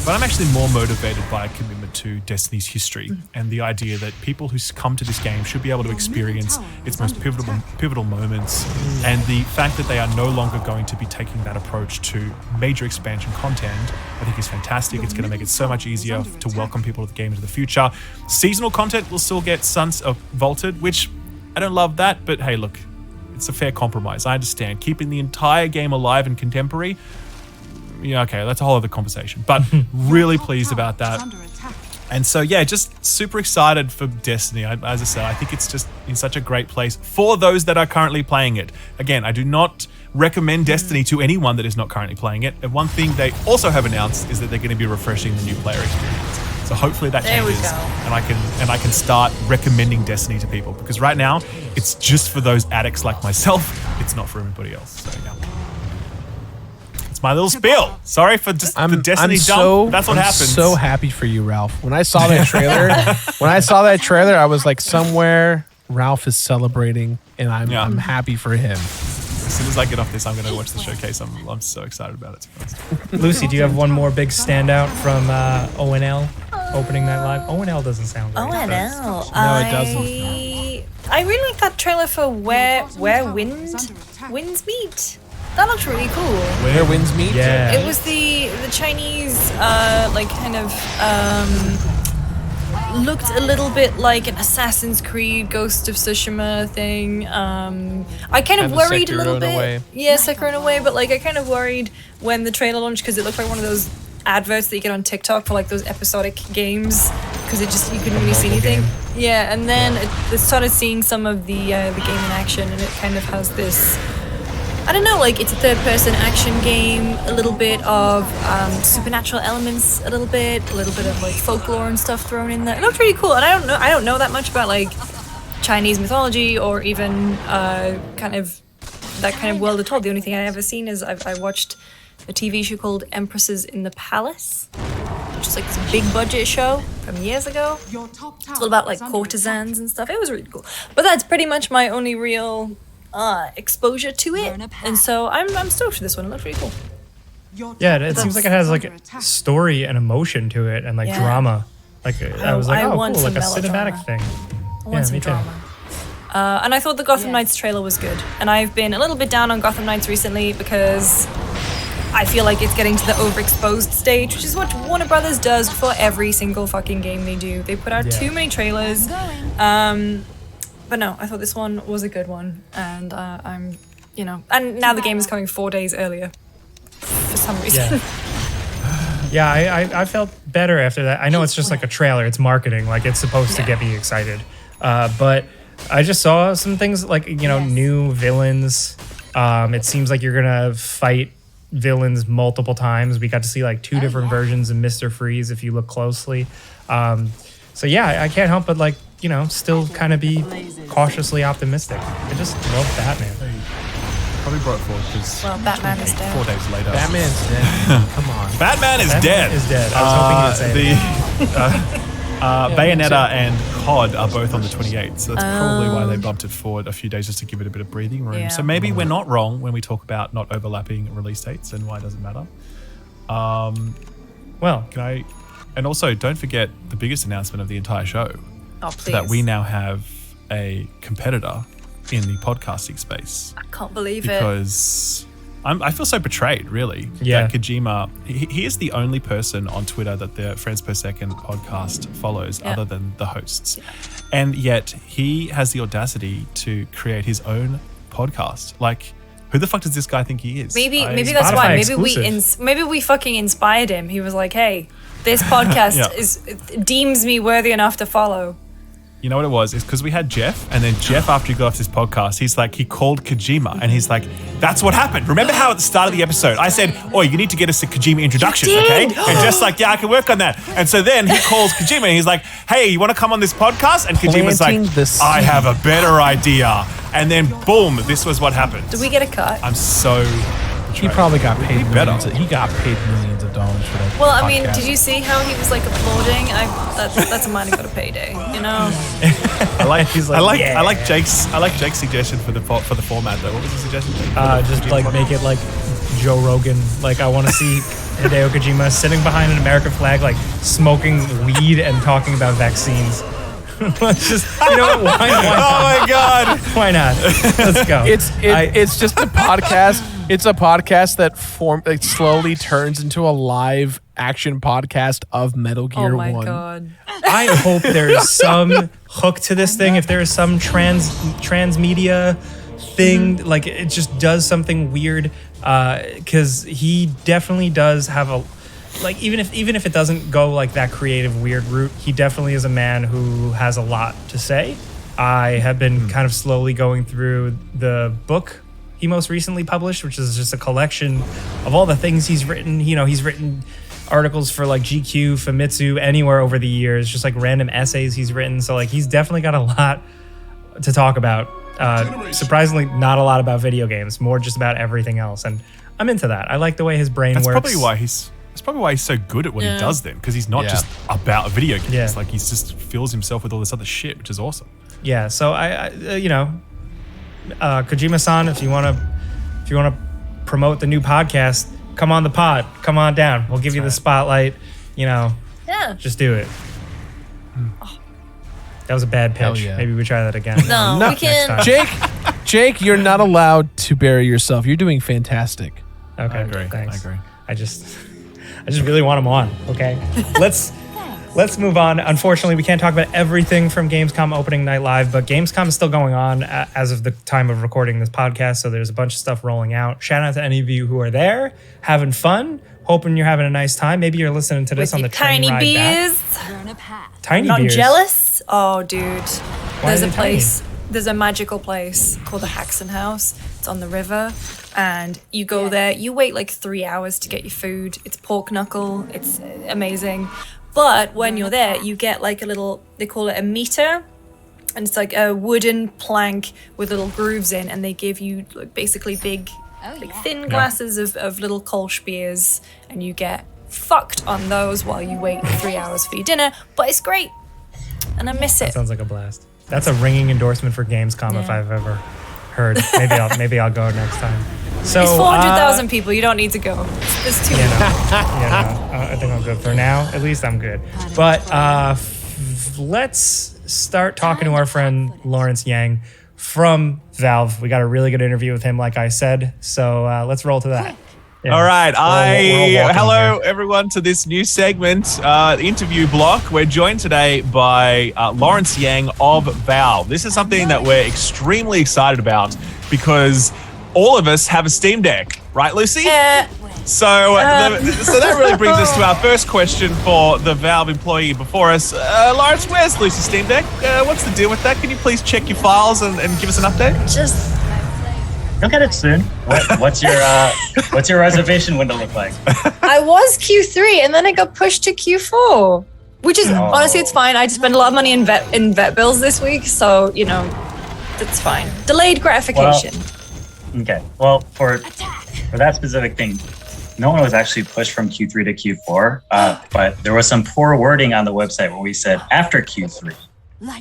But I'm actually more motivated by a commitment to Destiny's history and the idea that people who come to this game should be able to experience its most pivotal moments, and the fact that they are no longer going to be taking that approach to major expansion content, I think is fantastic. It's going to make it so much easier to welcome people to the game into the future. Seasonal content will still get vaulted, which I don't love that, but hey, look, it's a fair compromise. I understand. Keeping the entire game alive and contemporary, yeah, okay, that's a whole other conversation. But really pleased about that. And so, yeah, just super excited for Destiny. As I said, I think it's just in such a great place for those that are currently playing it. Again, I do not recommend Destiny to anyone that is not currently playing it. And one thing they also have announced is that they're going to be refreshing the new player experience. So hopefully that changes, and I can start recommending Destiny to people, because right now it's just for those addicts like myself. It's not for everybody else. So yeah, it's my little spiel. Sorry for just the Destiny dump. That's what happens. I'm so happy for you, Ralph. When I saw that trailer, I was like, somewhere Ralph is celebrating, and I'm happy for him. As soon as I get off this, I'm going to watch the showcase. I'm so excited about it. Lucy, do you have one more big standout from ONL opening that live? ONL doesn't sound great. ONL. No, it doesn't. I really like that trailer for Where Winds Meet. That looks really cool. Where Winds Meet? Yeah. It was the Chinese looked a little bit like an Assassin's Creed Ghost of Tsushima thing. I kind of worried a little bit. Yeah, Sekiro in a way, but I kind of worried when the trailer launched because it looked like one of those adverts that you get on TikTok for those episodic games, because you couldn't really see anything. Yeah, and then it started seeing some of the game in action, and it kind of has this, I don't know, it's a third-person action game, a little bit of supernatural elements, a little bit of folklore and stuff thrown in there. It looked really cool, and I don't know that much about Chinese mythology or even kind of that kind of world at all. The only thing I've ever seen is I watched a TV show called Empresses in the Palace, which is this big budget show from years ago. It's all about courtesans and stuff. It was really cool, but that's pretty much my only real exposure to it, and so I'm stoked for this one. It looks really cool. Yeah, it seems like it has story and emotion to it, and drama. I was I oh, want cool, some a melodrama. cinematic thing. I want some drama. And I thought the Gotham Knights trailer was good, and I've been a little bit down on Gotham Knights recently because I feel like it's getting to the overexposed stage, which is what Warner Brothers does for every single fucking game they do. They put out too many trailers. But no, I thought this one was a good one, and I'm, and now the game is coming 4 days earlier for some reason. Yeah, I felt better after that. I know it's just a trailer, it's marketing, it's supposed to get me excited. But I just saw some things new villains. It seems like you're gonna fight villains multiple times. We got to see 2 different versions of Mr. Freeze if you look closely. So yeah, I can't help but still kind of be cautiously optimistic. I just love Batman. Probably brought it forward because Batman is dead. 4 days later. Batman's dead. Come on. Batman is dead. Is dead. I was hoping you'd say that. Bayonetta and COD are both on the 28th, so that's probably why they bumped it forward a few days just to give it a bit of breathing room. Yeah. So maybe we're not wrong when we talk about not overlapping release dates and why it doesn't matter. And also, don't forget the biggest announcement of the entire show. Oh, please. That we now have a competitor in the podcasting space. I can't believe it. Because I feel so betrayed, really. Yeah. That Kojima, he is the only person on Twitter that the Frames Per Second podcast follows other than the hosts. Yeah. And yet he has the audacity to create his own podcast. Who the fuck does this guy think he is? Maybe that's why. Maybe we fucking inspired him. He was like, hey, this podcast deems me worthy enough to follow. You know what it was? It's because we had Jeff, and then Jeff, after he got off this podcast, he called Kojima, and he's like, that's what happened. Remember how at the start of the episode, I said, oh, you need to get us a Kojima introduction, okay? And Jeff's like, yeah, I can work on that. And so then he calls Kojima, and he's like, hey, you want to come on this podcast? And Kojima's like, I have a better idea. And then, boom, this was what happened. Did we get a cut? I'm so... He probably got paid millions. He got paid millions of dollars for that. Well, I mean, podcast. did you see how he was like applauding? That's a man who got a payday, you know. I like Jake's suggestion for the format though. What was the suggestion? Just like make it like Joe Rogan. Like I want to see Hideo Kojima sitting behind an American flag, like smoking weed and talking about vaccines. Let's just, you know, why not? Oh my God! Why not? Let's go. It's just a podcast. It's a podcast that slowly turns into a live action podcast of Metal Gear 1. Oh my God! I hope there's some hook to this thing. If there is some transmedia thing, like it just does something weird, because he definitely does have a, like even if it doesn't go like that creative weird route, he definitely is a man who has a lot to say. I have been kind of slowly going through the book he most recently published, which is just a collection of all the things he's written. You know, he's written articles for like GQ, Famitsu, anywhere over the years, just like random essays he's written. So like he's definitely got a lot to talk about. Surprisingly, not a lot about video games, more just about everything else. And I'm into that. I like the way his brain works. That's probably why he's so good at what he does then, because he's not just about video games. Yeah. Like he's just fills himself with all this other shit, which is awesome. Yeah. So I you know, Kojima-san, if you want to promote the new podcast, come on the pod, come on down. We'll give you the spotlight. You know, just do it. That was a bad pitch. Yeah. Maybe we try that again. No, we can. Jake, you're not allowed to bury yourself. You're doing fantastic. Okay, I agree. Thanks. I agree. I just really want him on. Okay, let's move on. Unfortunately, we can't talk about everything from Gamescom opening night live, but Gamescom is still going on as of the time of recording this podcast. So there's a bunch of stuff rolling out. Shout out to any of you who are there, having fun. Hoping you're having a nice time. Maybe you're listening to this on the train tiny ride beers. back. Tiny Not beers. jealous? Oh, dude. There's are a they place. There's a magical place called the Haxon House. It's on the river. And you go there. You wait like 3 hours to get your food. It's pork knuckle. It's amazing. But when you're there, you get like a little, they call it a meter. And it's like a wooden plank with little grooves in. And they give you like basically big, thin glasses of little Kolsch beers. And you get fucked on those while you wait 3 hours for your dinner. But it's great. And I miss it. That sounds like a blast. That's a ringing endorsement for Gamescom if I've ever heard. Maybe I'll go next time. So it's 400,000 people. You don't need to go. There's too many. I think I'm good for now. At least I'm good. But let's start talking to our friend Lawrence Yang from Valve. We got a really good interview with him, like I said. So let's roll to that. Yeah. All right. Hello, here. everyone, to this new segment, the interview block. We're joined today by Lawrence Yang of Valve. This is something that we're extremely excited about because all of us have a Steam Deck, right, Lucy? Yeah. So that really brings us to our first question for the Valve employee before us. Lawrence, where's Lucy's Steam Deck? What's the deal with that? Can you please check your files and give us an update? You'll get it soon. What's your reservation window look like? I was Q3 and then I got pushed to Q4, which is honestly, it's fine. I just spent a lot of money in vet bills this week, so you know, that's fine. Delayed gratification. Well, for that specific thing, no one was actually pushed from Q3 to Q4, but there was some poor wording on the website where we said after Q3,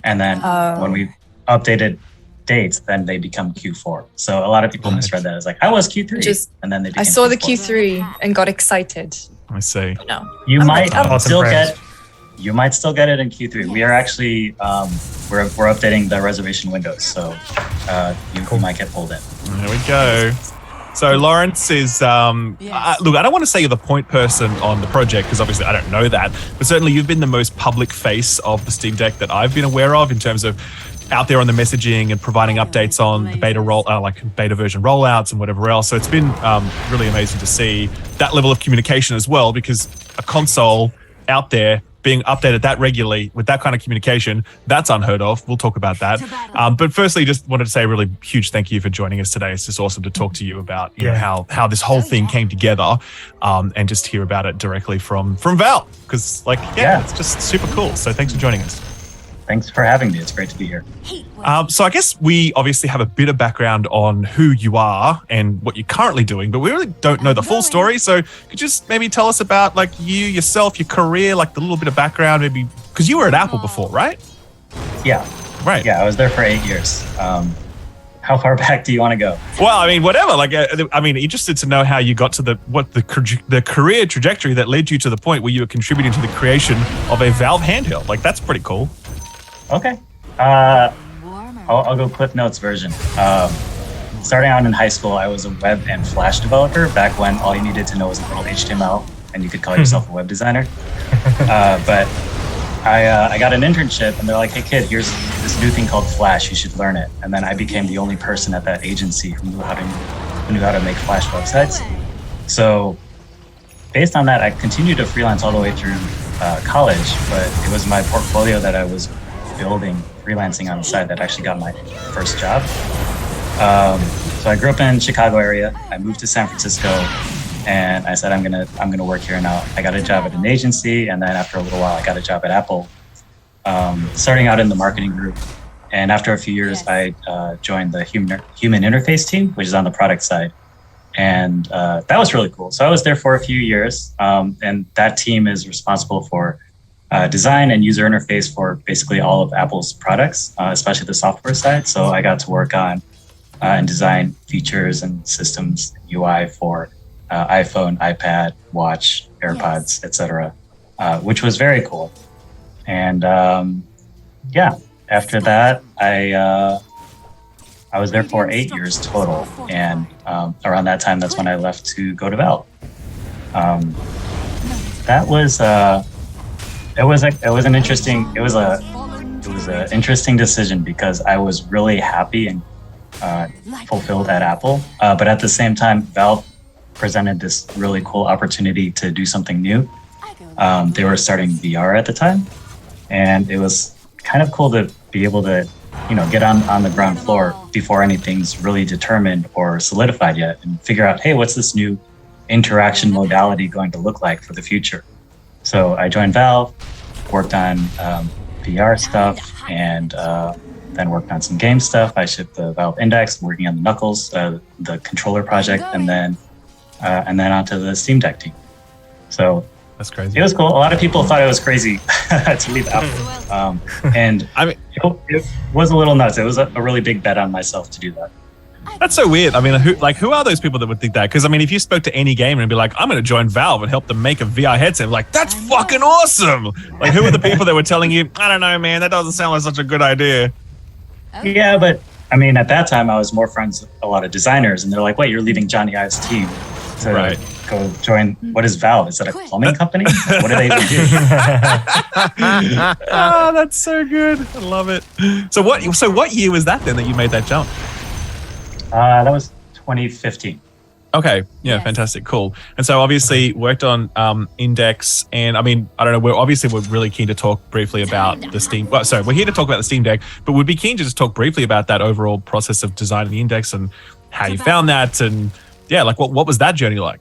and then when we updated dates, then they become Q4. So a lot of people misread that as like, I was Q3, and then they became I saw the Q4. Q3 and got excited. I see. No, You might still prayers. get it in Q3. We are actually we're updating the reservation windows, so you might get pulled in. There we go. So Lawrence is, look, I don't want to say you're the point person on the project because obviously I don't know that, but certainly you've been the most public face of the Steam Deck that I've been aware of in terms of out there on the messaging and providing updates on the beta version rollouts and whatever else. So it's been really amazing to see that level of communication as well, because a console out there being updated that regularly with that kind of communication, that's unheard of. We'll talk about that. But firstly, just wanted to say a really huge thank you for joining us today. It's just awesome to talk to you about you know, how this whole thing came together, and just hear about it directly from Valve, because it's just super cool. So thanks for joining us. Thanks for having me. It's great to be here. So I guess we obviously have a bit of background on who you are and what you're currently doing, but we really don't know the full story. So could you just maybe tell us about like you, yourself, your career, like the little bit of background, maybe because you were at Apple before, right? Yeah. Right. Yeah, I was there for 8 years. How far back do you want to go? Well, I mean, whatever. Like, I mean, interested to know how you got to the career trajectory that led you to the point where you were contributing to the creation of a Valve handheld. Like, that's pretty cool. Okay. I'll go Cliff Notes version. Starting out in high school, I was a web and Flash developer back when all you needed to know was Girl HTML and you could call yourself a web designer. But I got an internship and they're like, hey kid, here's this new thing called Flash, you should learn it. And then I became the only person at that agency who knew how to make Flash websites. So based on that, I continued to freelance all the way through college, but it was my portfolio that I was building, freelancing on the side, that actually got my first job. So I grew up in Chicago area. I moved to San Francisco, and I said I'm gonna work here now. I got a job at an agency, and then after a little while, I got a job at Apple, starting out in the marketing group. And after a few years, I joined the human interface team, which is on the product side, and that was really cool. So I was there for a few years, and that team is responsible for design and user interface for basically all of Apple's products, especially the software side. So I got to work on and design features and systems, UI for iPhone, iPad, watch, AirPods, etc., which was very cool. And after that, I was there for 8 years total. And around that time, that's when I left to go to Valve. That was It was an interesting decision because I was really happy and fulfilled at Apple, but at the same time, Valve presented this really cool opportunity to do something new. They were starting VR at the time, and it was kind of cool to be able to, get on the ground floor before anything's really determined or solidified yet, and figure out, hey, what's this new interaction modality going to look like for the future? So I joined Valve, worked on VR stuff, and then worked on some game stuff. I shipped the Valve Index, working on the Knuckles, the controller project, and then onto the Steam Deck team. So that's crazy. It was cool. A lot of people thought it was crazy to leave Apple, and I mean, it was a little nuts. It was a really big bet on myself to do that. That's so weird. I mean, who are those people that would think that? Because I mean, if you spoke to any gamer and be like, I'm going to join Valve and help them make a VR headset, like, that's fucking awesome. Like, who are the people that were telling you, I don't know, man, that doesn't sound like such a good idea? Yeah, but I mean, at that time, I was more friends with a lot of designers, and they're like, wait, you're leaving Johnny Ive's team to go join, what is Valve? Is that a plumbing company? What do they even do? Oh, that's so good. I love it. So what year was that then that you made that jump? That was 2015. Okay. Yeah. Yes. Fantastic. Cool. And so obviously worked on Index, and I mean, I don't know, we're really keen to talk briefly about the Steam. Well, sorry, we're here to talk about the Steam Deck, but we'd be keen to just talk briefly about that overall process of designing the Index and how you found that, and like what was that journey like?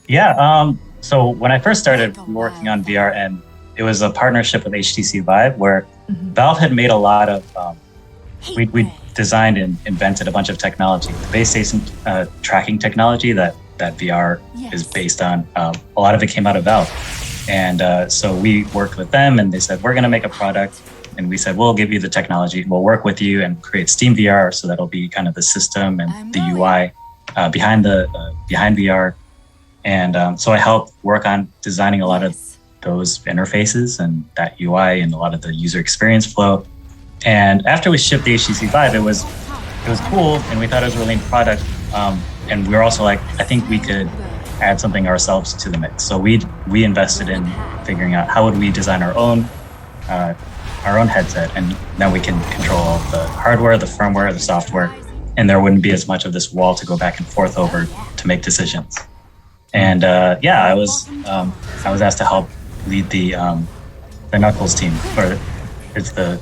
Yeah. So when I first started working on VR, and it was a partnership with HTC Vive, where Valve had made a lot of we designed and invented a bunch of technology, the base station tracking technology that VR is based on. A lot of it came out of Valve. And so we worked with them, and they said, we're going to make a product. And we said, we'll give you the technology. We'll work with you and create Steam VR. So that'll be kind of the system and the UI behind VR. And so I helped work on designing a lot of those interfaces and that UI and a lot of the user experience flow. And after we shipped the HTC Vive, it was cool, and we thought it was a really neat product. And we were also like, I think we could add something ourselves to the mix. So we invested in figuring out how would we design our own headset, and then we can control all the hardware, the firmware, the software, and there wouldn't be as much of this wall to go back and forth over to make decisions. And I was asked to help lead the Knuckles team, or it's the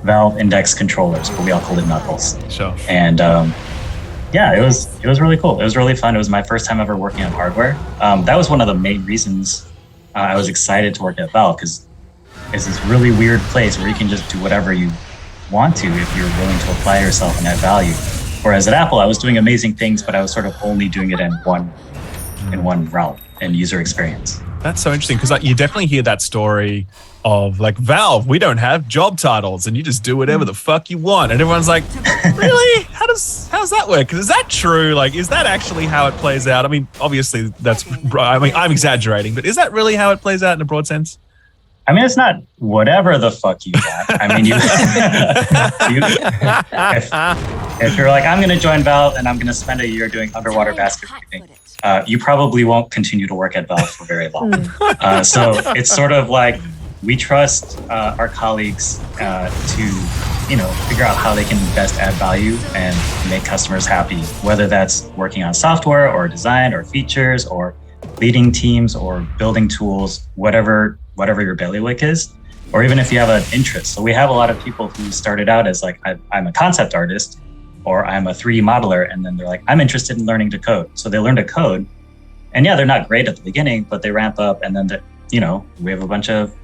Valve Index controllers, but we all called it Knuckles. Sure. And yeah, it was really cool. It was really fun. It was my first time ever working on hardware. That was one of the main reasons I was excited to work at Valve, because it's this really weird place where you can just do whatever you want to if you're willing to apply yourself and add value. Whereas at Apple, I was doing amazing things, but I was sort of only doing it in one realm, in user experience. That's so interesting, because you definitely hear that story of like, Valve, we don't have job titles and you just do whatever the fuck you want. And everyone's like, really? How's that work? Is that true? Like, is that actually how it plays out? I mean, obviously I'm exaggerating, but is that really how it plays out in a broad sense? I mean, it's not whatever the fuck you want. I mean, if you're like, I'm going to join Valve and I'm going to spend a year doing underwater basket weaving, you probably won't continue to work at Valve for very long. So it's sort of like, we trust our colleagues to, figure out how they can best add value and make customers happy, whether that's working on software or design or features or leading teams or building tools, whatever your bailiwick is, or even if you have an interest. So we have a lot of people who started out as like, I'm a concept artist, or I'm a 3D modeler, and then they're like, I'm interested in learning to code. So they learn to code, and yeah, they're not great at the beginning, but they ramp up, and then we have a bunch of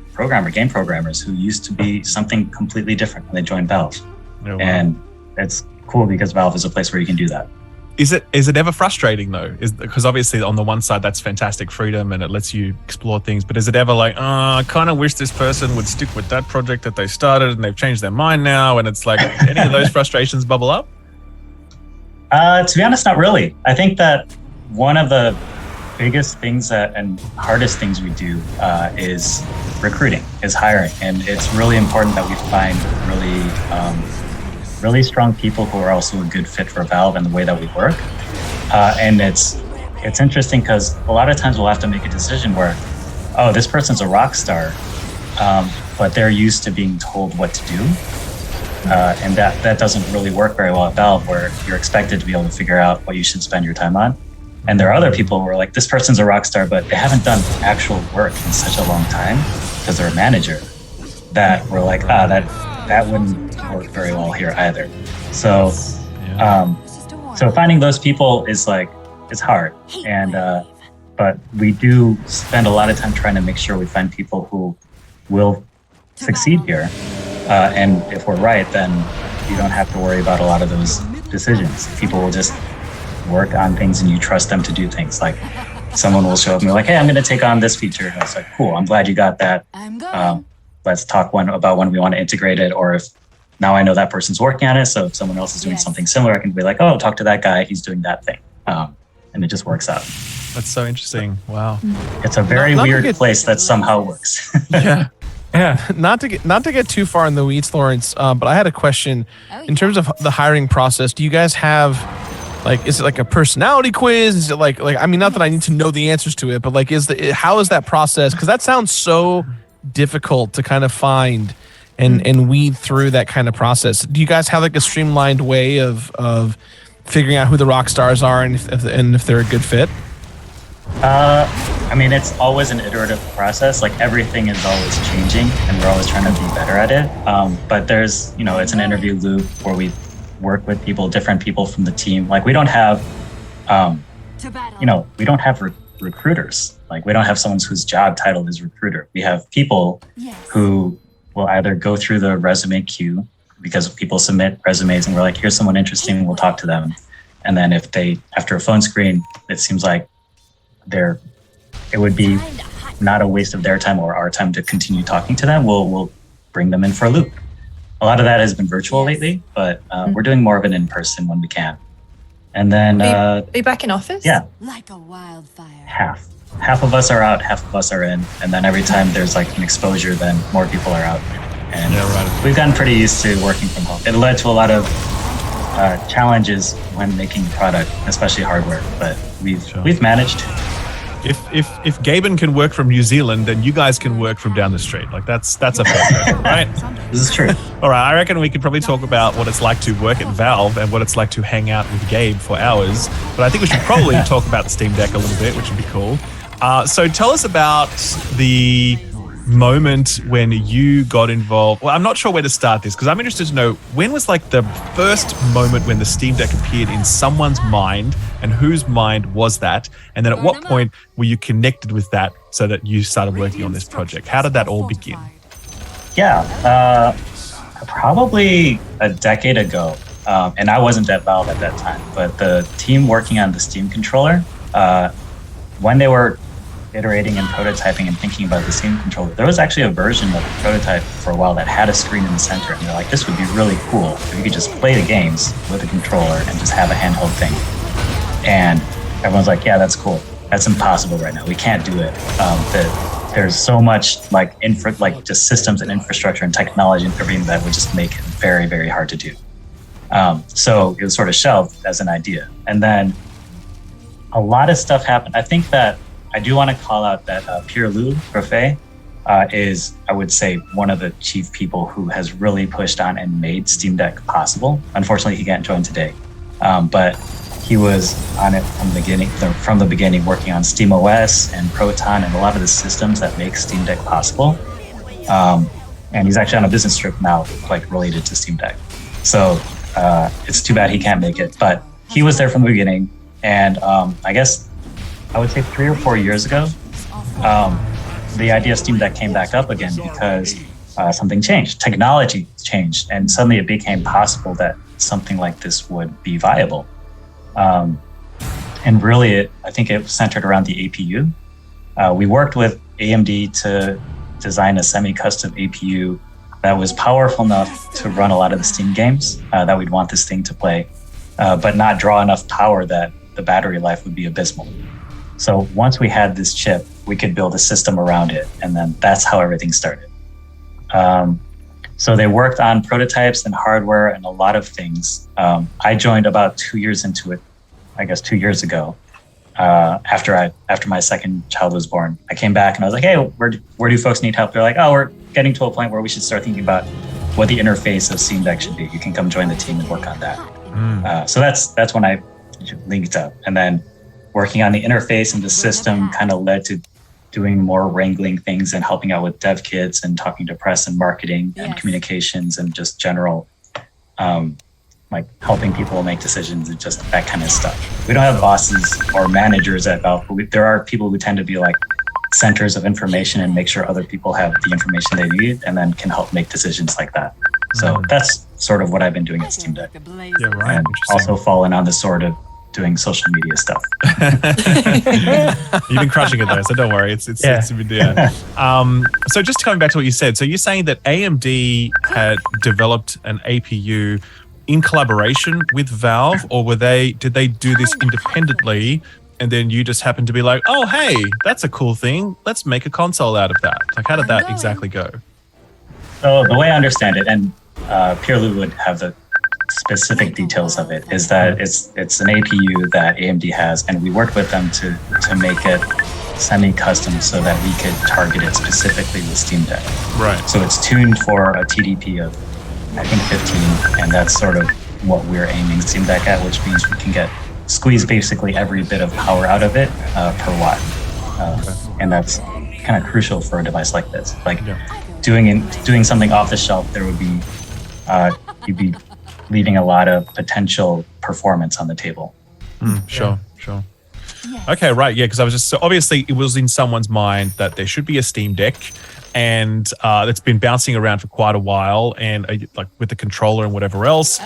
game programmers who used to be something completely different when they joined Valve. Oh, wow. And it's cool because Valve is a place where you can do that. Is it ever frustrating though? Because obviously on the one side that's fantastic freedom and it lets you explore things, but is it ever like, I kind of wish this person would stick with that project that they started and they've changed their mind now, and it's like, any of those frustrations bubble up? To be honest, not really. I think that one of the biggest things and hardest things we do is recruiting, is hiring, and it's really important that we find really strong people who are also a good fit for Valve and the way that we work. And it's interesting because a lot of times we'll have to make a decision where, this person's a rock star, but they're used to being told what to do. And that doesn't really work very well at Valve, where you're expected to be able to figure out what you should spend your time on. And there are other people who are like, this person's a rock star, but they haven't done actual work in such a long time because they're a manager, that we're like, that wouldn't work very well here either. So, so finding those people is like, it's hard. And, but we do spend a lot of time trying to make sure we find people who will succeed here. And if we're right, then you don't have to worry about a lot of those decisions. People will just work on things and you trust them to do things. Like someone will show up and be like, hey, I'm going to take on this feature. And I was like, cool, I'm glad you got that. Let's talk about when we want to integrate it, or if now I know that person's working on it. So if someone else is doing something similar, I can be like, oh, talk to that guy. He's doing that thing. And it just works out. That's so interesting. Wow. It's a very weird place that somehow works. Yeah. Not to get too far in the weeds, Lawrence, but I had a question in terms of the hiring process. Do you guys have, like, is it like a personality quiz? Is it like I mean, not that I need to know the answers to it, but like, how is that process? Because that sounds so difficult to kind of find and weed through that kind of process. Do you guys have like a streamlined way of figuring out who the rock stars are and if they're a good fit? I mean, it's always an iterative process. Like everything is always changing and we're always trying to be better at it. But there's, it's an interview loop where we work with different people from the team. Like we don't have, we don't have recruiters. Like we don't have someone whose job title is recruiter. We have people who will either go through the resume queue because people submit resumes and we're like, here's someone interesting, we'll talk to them. And then if after a phone screen, it seems like it would be not a waste of their time or our time to continue talking to them, we'll bring them in for a loop. A lot of that has been virtual lately, but we're doing more of it in person when we can. And then are you back in office? Yeah. Like a wildfire. Half of us are out, half of us are in, and then every time there's like an exposure, then more people are out. And we've gotten pretty used to working from home. It led to a lot of challenges when making product, especially hardware, but we've managed. If Gaben can work from New Zealand, then you guys can work from down the street. Like that's a fair, right? This is true. All right, I reckon we could probably talk about what it's like to work at Valve and what it's like to hang out with Gabe for hours. But I think we should probably talk about the Steam Deck a little bit, which would be cool. So tell us about the moment when you got involved. Well, I'm not sure where to start this because I'm interested to know when was like the first moment when the Steam Deck appeared in someone's mind, and whose mind was that? And then at what point were you connected with that so that you started working on this project? How did that all begin? Yeah, probably a decade ago. And I wasn't at Valve at that time, but the team working on the Steam controller, when they were iterating and prototyping and thinking about the Steam controller, there was actually a version of the prototype for a while that had a screen in the center, and they're like, this would be really cool if you could just play the games with a controller and just have a handheld thing. And everyone's like, yeah, that's cool. That's impossible right now. We can't do it. There's so much like just systems and infrastructure and technology and everything that would just make it very, very hard to do. So it was sort of shelved as an idea. And then a lot of stuff happened. I think that I do want to call out that Pierre-Loup Graffet is, I would say, one of the chief people who has really pushed on and made Steam Deck possible. Unfortunately, he can't join today, but he was on it from the beginning, working on SteamOS and Proton and a lot of the systems that make Steam Deck possible. And he's actually on a business trip now, like related to Steam Deck. So it's too bad he can't make it, but he was there from the beginning. And I guess I would say 3 or 4 years ago, the idea of Steam Deck came back up again because something changed. Technology changed, and suddenly it became possible that something like this would be viable. And really, I think it was centered around the APU. We worked with AMD to design a semi-custom APU that was powerful enough to run a lot of the Steam games that we'd want this thing to play, but not draw enough power that the battery life would be abysmal. So once we had this chip, we could build a system around it, and then that's how everything started. So they worked on prototypes and hardware and a lot of things. I joined about 2 years into it, I guess 2 years ago, after my second child was born. I came back and I was like, hey, where do folks need help? They're like, oh, we're getting to a point where we should start thinking about what the interface of Steam Deck should be. You can come join the team and work on that. So that's when I linked up. And then working on the interface and the system kind of led to doing more wrangling things and helping out with dev kits and talking to press and marketing and communications and just general, like helping people make decisions and just that kind of stuff. We don't have bosses or managers at Valve, but there are people who tend to be like centers of information and make sure other people have the information they need and then can help make decisions like that. So that's sort of what I've been doing at Steam Deck. Yeah, right. And also fallen on the sort of doing social media stuff. You've been crushing it though, so don't worry. It's So just coming back to what you said, so you're saying that AMD had developed an APU in collaboration with Valve, or did they do this independently, and then you just happened to be like, oh hey, that's a cool thing, let's make a console out of that? Like, how did that exactly go? So the way I understand it, and Pierre-Loup would have the specific details of it, is that it's an APU that AMD has, and we worked with them to make it semi-custom so that we could target it specifically with Steam Deck. Right. So it's tuned for a TDP of, I think, 15, and that's sort of what we're aiming Steam Deck at, which means we can squeeze basically every bit of power out of it per watt. And that's kind of crucial for a device like this. Like doing something off the shelf, there would be, you'd be leaving a lot of potential performance on the table. Sure. Okay, right, yeah, because I was just, so obviously it was in someone's mind that there should be a Steam Deck, and it's been bouncing around for quite a while, and like with the controller and whatever else,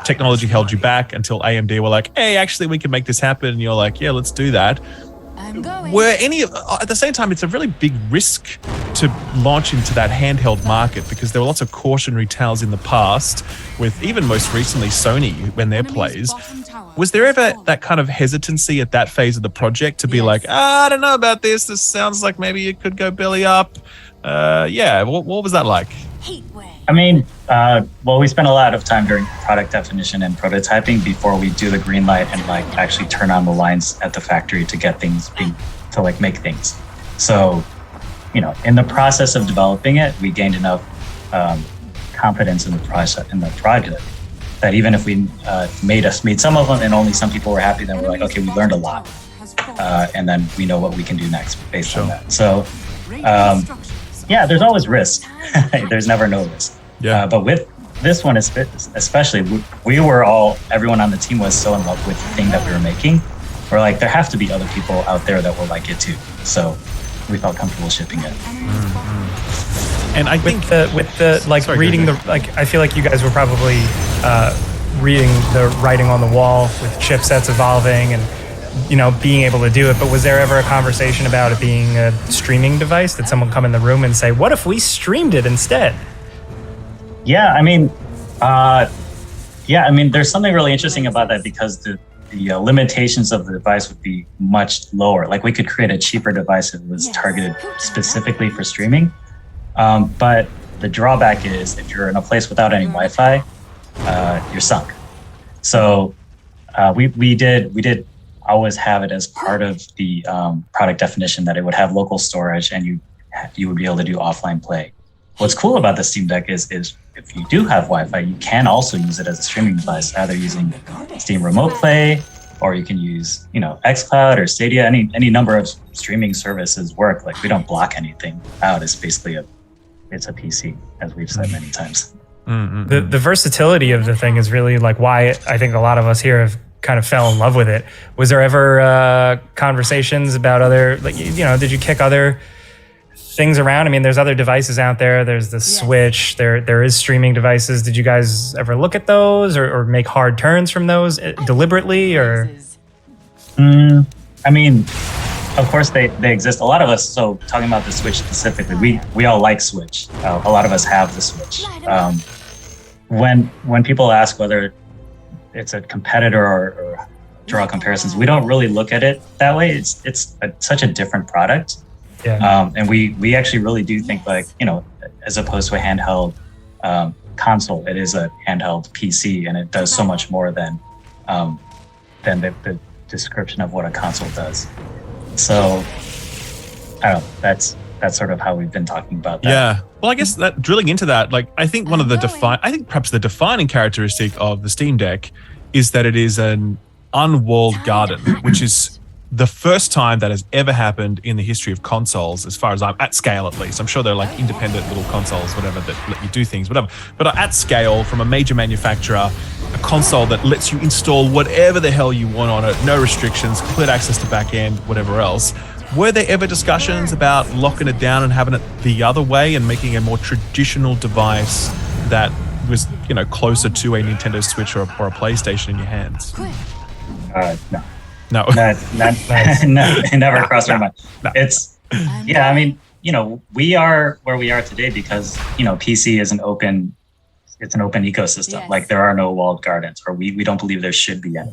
technology held you back until AMD were like, hey, actually we can make this happen, and you're like, yeah, let's do that. Were any at the same time, it's a really big risk to launch into that handheld market because there were lots of cautionary tales in the past with even most recently Sony when their plays. Was there ever that kind of hesitancy at that phase of the project to be like, I don't know about this sounds like maybe it could go belly up? What was that like? I mean, well, we spent a lot of time during product definition and prototyping before we do the green light and like actually turn on the lines at the factory to get things to like make things. So, in the process of developing it, we gained enough confidence in the process in the project that even if we made some of them and only some people were happy, then we're like, okay, we learned a lot. and then we know what we can do next based on that. So, yeah, there's always risk. There's never no risk. Yeah. But with this one, especially, everyone on the team was so in love with the thing that we were making. We're like, there have to be other people out there that will like it too. So we felt comfortable shipping it. And I think with the like Sorry, reading go the like, I feel like you guys were probably reading the writing on the wall with chipsets evolving and being able to do it. But was there ever a conversation about it being a streaming device? Did someone come in the room and say, "What if we streamed it instead?" Yeah, I mean, there's something really interesting about that because the limitations of the device would be much lower. Like we could create a cheaper device if it was targeted specifically for streaming. But the drawback is if you're in a place without any Wi-Fi, you're sunk. So we did always have it as part of the product definition that it would have local storage and you would be able to do offline play. What's cool about the Steam Deck is if you do have Wi-Fi, you can also use it as a streaming device, either using Steam Remote Play, or you can use, xCloud or Stadia. Any number of streaming services work. Like we don't block anything out. It's basically it's a PC, as we've said many times. The versatility of the thing is really like why I think a lot of us here have kind of fell in love with it. Was there ever conversations about other, like, did you kick other things around? I mean, there's other devices out there. There's the Switch. There is streaming devices. Did you guys ever look at those or make hard turns from those deliberately? Or I mean, of course they exist. A lot of us. So talking about the Switch specifically, we all like Switch. A lot of us have the Switch. When people ask whether it's a competitor or draw comparisons, we don't really look at it that way. It's such a different product. Yeah. And we actually really do think like, as opposed to a handheld console, it is a handheld PC and it does so much more than the description of what a console does. So I don't know, that's sort of how we've been talking about that. Yeah. Well, I guess that drilling into that, like I think perhaps the defining characteristic of the Steam Deck is that it is an unwalled garden, which is the first time that has ever happened in the history of consoles, as far as I'm at scale, at least. I'm sure they're like independent little consoles, whatever, that let you do things, whatever. But at scale, from a major manufacturer, a console that lets you install whatever the hell you want on it, no restrictions, complete access to back end, whatever else. Were there ever discussions about locking it down and having it the other way and making a more traditional device that was, closer to a Nintendo Switch or a PlayStation in your hands? No. No. It never crossed my mind. No. It's, I mean, we are where we are today because, PC is an open ecosystem. Yes. Like there are no walled gardens, or we don't believe there should be any.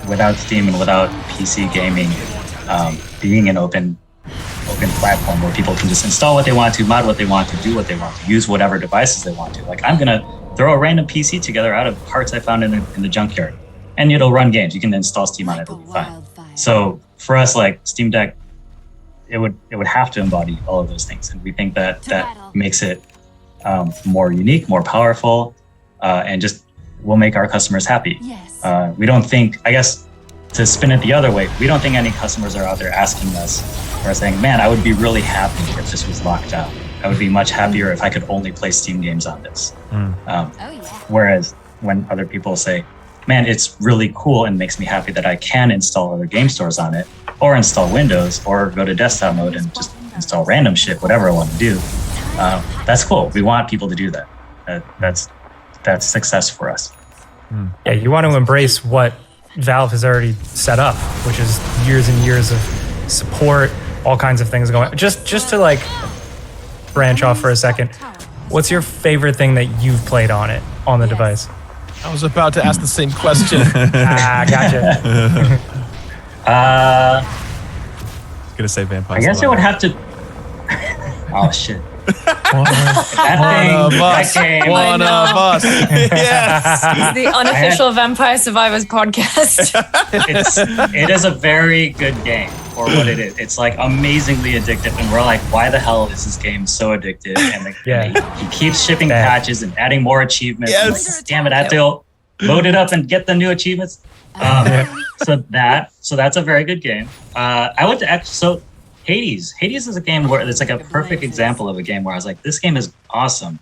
Without Steam and without PC gaming being an open platform where people can just install what they want to, mod what they want to, do what they want to, use whatever devices they want to. Like I'm going to throw a random PC together out of parts I found in the junkyard. And it'll run games. You can install Steam on it, it'll be fine. So for us, like Steam Deck, it would have to embody all of those things, and we think that makes it more unique, more powerful, and just will make our customers happy. Yes. We don't think, I guess, to spin it the other way, we don't think any customers are out there asking us or saying, "Man, I would be really happy if this was locked down. I would be much happier if I could only play Steam games on this." Whereas when other people say, "Man, it's really cool and makes me happy that I can install other game stores on it, or install Windows, or go to desktop mode and just install random shit, whatever I want to do." That's cool. We want people to do that. That's success for us. Yeah, you want to embrace what Valve has already set up, which is years and years of support, all kinds of things going. Just to like branch off for a second, what's your favorite thing that you've played on the device? I was about to ask the same question. Gotcha. Gonna say Vampire. I guess it would have to. Oh shit! One of us. Yes. It's the unofficial Vampire Survivors podcast. It is a very good game for what it is. It's like amazingly addictive, and we're like, why the hell is this game so addictive? And he keeps shipping patches and adding more achievements. Yes. Like, damn it, I load it up and get the new achievements. So that's a very good game. So Hades is a game where it's like a perfect example of a game where I was like, this game is awesome.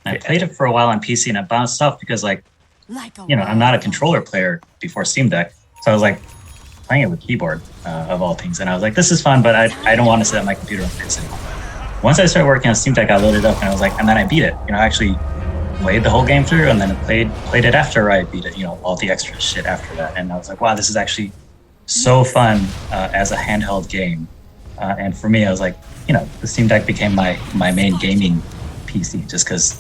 And I played it for a while on PC and it bounced off because I'm not a controller player before Steam Deck. So I was like playing it with keyboard of all things. And I was like, this is fun, but I don't want to sit at my computer and fix it. Once I started working on Steam Deck, I loaded it up and I was like, and then I beat it. I actually played the whole game through and then played it after I beat it, all the extra shit after that. And I was like, wow, this is actually so fun as a handheld game. And for me, I was like, the Steam Deck became my main gaming PC just because,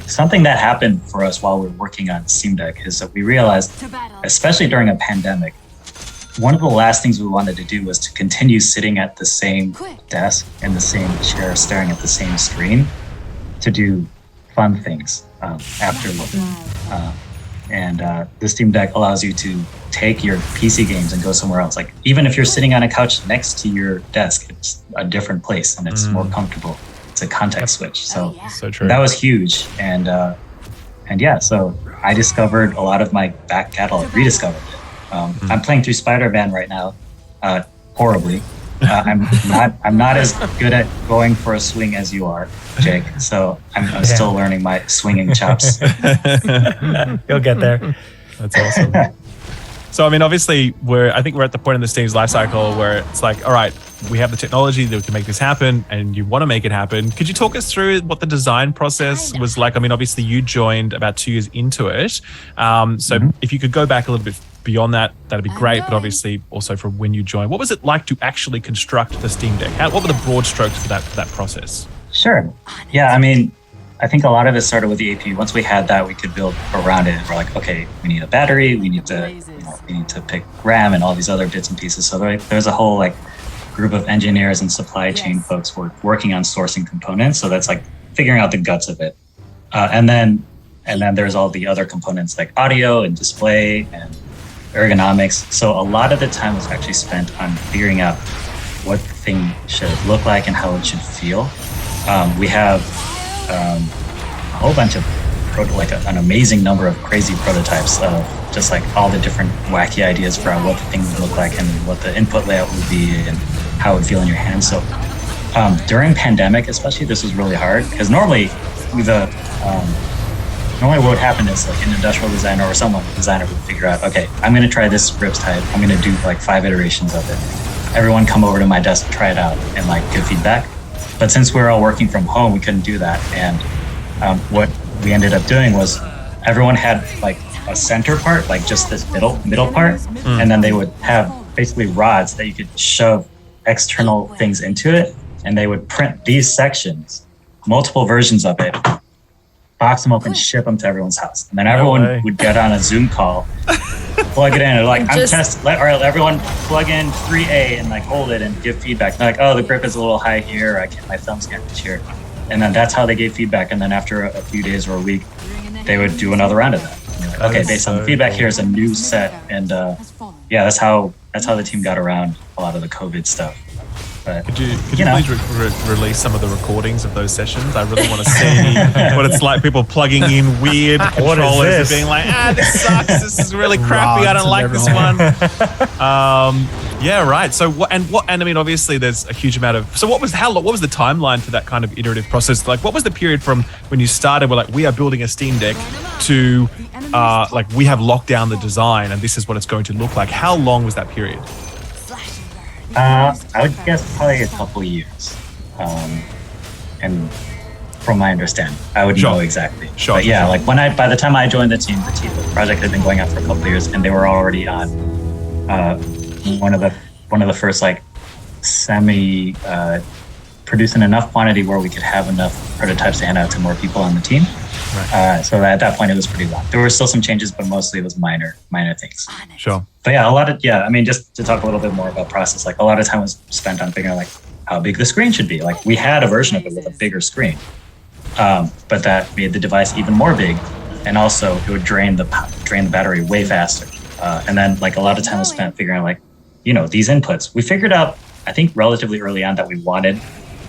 something that happened for us while we were working on Steam Deck is that we realized, especially during a pandemic, one of the last things we wanted to do was to continue sitting at the same desk in the same chair, staring at the same screen to do fun things after work. And the Steam Deck allows you to take your PC games and go somewhere else. Like even if you're sitting on a couch next to your desk, it's a different place and it's more comfortable. It's a context switch. So true. That was huge. And so I discovered a lot of my back catalog, rediscovered it. I'm playing through Spider-Man right now, horribly. I'm not as good at going for a swing as you are, Jake. So I'm still learning my swinging chops. You'll get there. That's awesome. So, I mean, obviously, I think we're at the point in this team's life cycle where it's like, all right, we have the technology that can make this happen and you want to make it happen. Could you talk us through what the design process was like? I mean, obviously, you joined about 2 years into it. If you could go back a little bit beyond that, that'd be great. But obviously, also from when you joined, what was it like to actually construct the Steam Deck? What were the broad strokes for that process? Sure. Yeah, I mean, I think a lot of it started with the APU. Once we had that, we could build around it. We're like, okay, we need a battery, we need to pick RAM and all these other bits and pieces. So there's a whole group of engineers and supply chain folks who are working on sourcing components. So that's like figuring out the guts of it. And then there's all the other components like audio and display and ergonomics. So a lot of the time was actually spent on figuring out what the thing should look like and how it should feel. We have a whole bunch of an amazing number of crazy prototypes of just all the different wacky ideas for what the thing would look like and what the input layout would be and how it would feel in your hands. So during pandemic, especially, this was really hard because normally what would happen is an industrial designer or designer would figure out, okay, I'm going to try this ribs type. I'm going to do 5 iterations of it. Everyone come over to my desk, try it out and give feedback. But since we were all working from home, we couldn't do that. And what we ended up doing was everyone had a center part, just this middle part. And then they would have basically rods that you could shove external things into it. And they would print these sections, multiple versions of it, box them up and ship them to everyone's house. And then everyone would get on a Zoom call, plug it in, and I'm testing. All right, everyone plug in 3A and hold it and give feedback. And oh, the grip is a little high here. My thumbs can't reach here. And then that's how they gave feedback. And then after a few days or a week, they would do another round of that. Okay, based on the feedback, here's a new set. And that's how the team got around a lot of the COVID stuff. But, could you please release some of the recordings of those sessions? I really want to see what it's like. People plugging in weird controllers and being like, this sucks. This is really crappy. I don't like this one. Yeah, right. So and I mean, obviously, there's a huge amount of. So what was the timeline for that kind of iterative process? What was the period from when you started? We're we are building a Steam Deck to we have locked down the design and this is what it's going to look like. How long was that period? I would guess probably a couple years. And from my understanding, I would know exactly. Sure. But yeah, by the time I joined the project had been going on for a couple of years, and they were already on one of the first semi producing enough quantity where we could have enough prototypes to hand out to more people on the team. Right. So at that point, it was pretty long. There were still some changes, but mostly it was minor things. Sure. But yeah, I mean, just to talk a little bit more about process, a lot of time was spent on figuring out how big the screen should be. We had a version of it with a bigger screen, but that made the device even more big, and also it would drain the battery way faster. And then a lot of time was spent figuring out these inputs. We figured out, I think, relatively early on that we wanted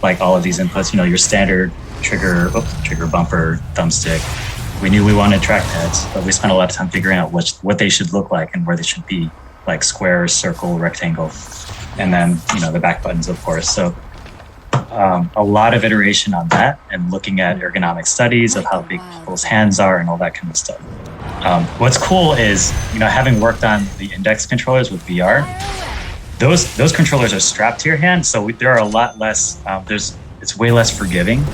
all of these inputs. Your standard trigger bumper, thumbstick, we knew we wanted trackpads, but we spent a lot of time figuring out what they should look like and where they should be, like square, circle, rectangle, and then the back buttons, of course. So a lot of iteration on that and looking at ergonomic studies of how big people's hands are and all that kind of stuff. What's cool is, having worked on the index controllers with VR, those controllers are strapped to your hand, so there are a lot less. It's way less forgiving.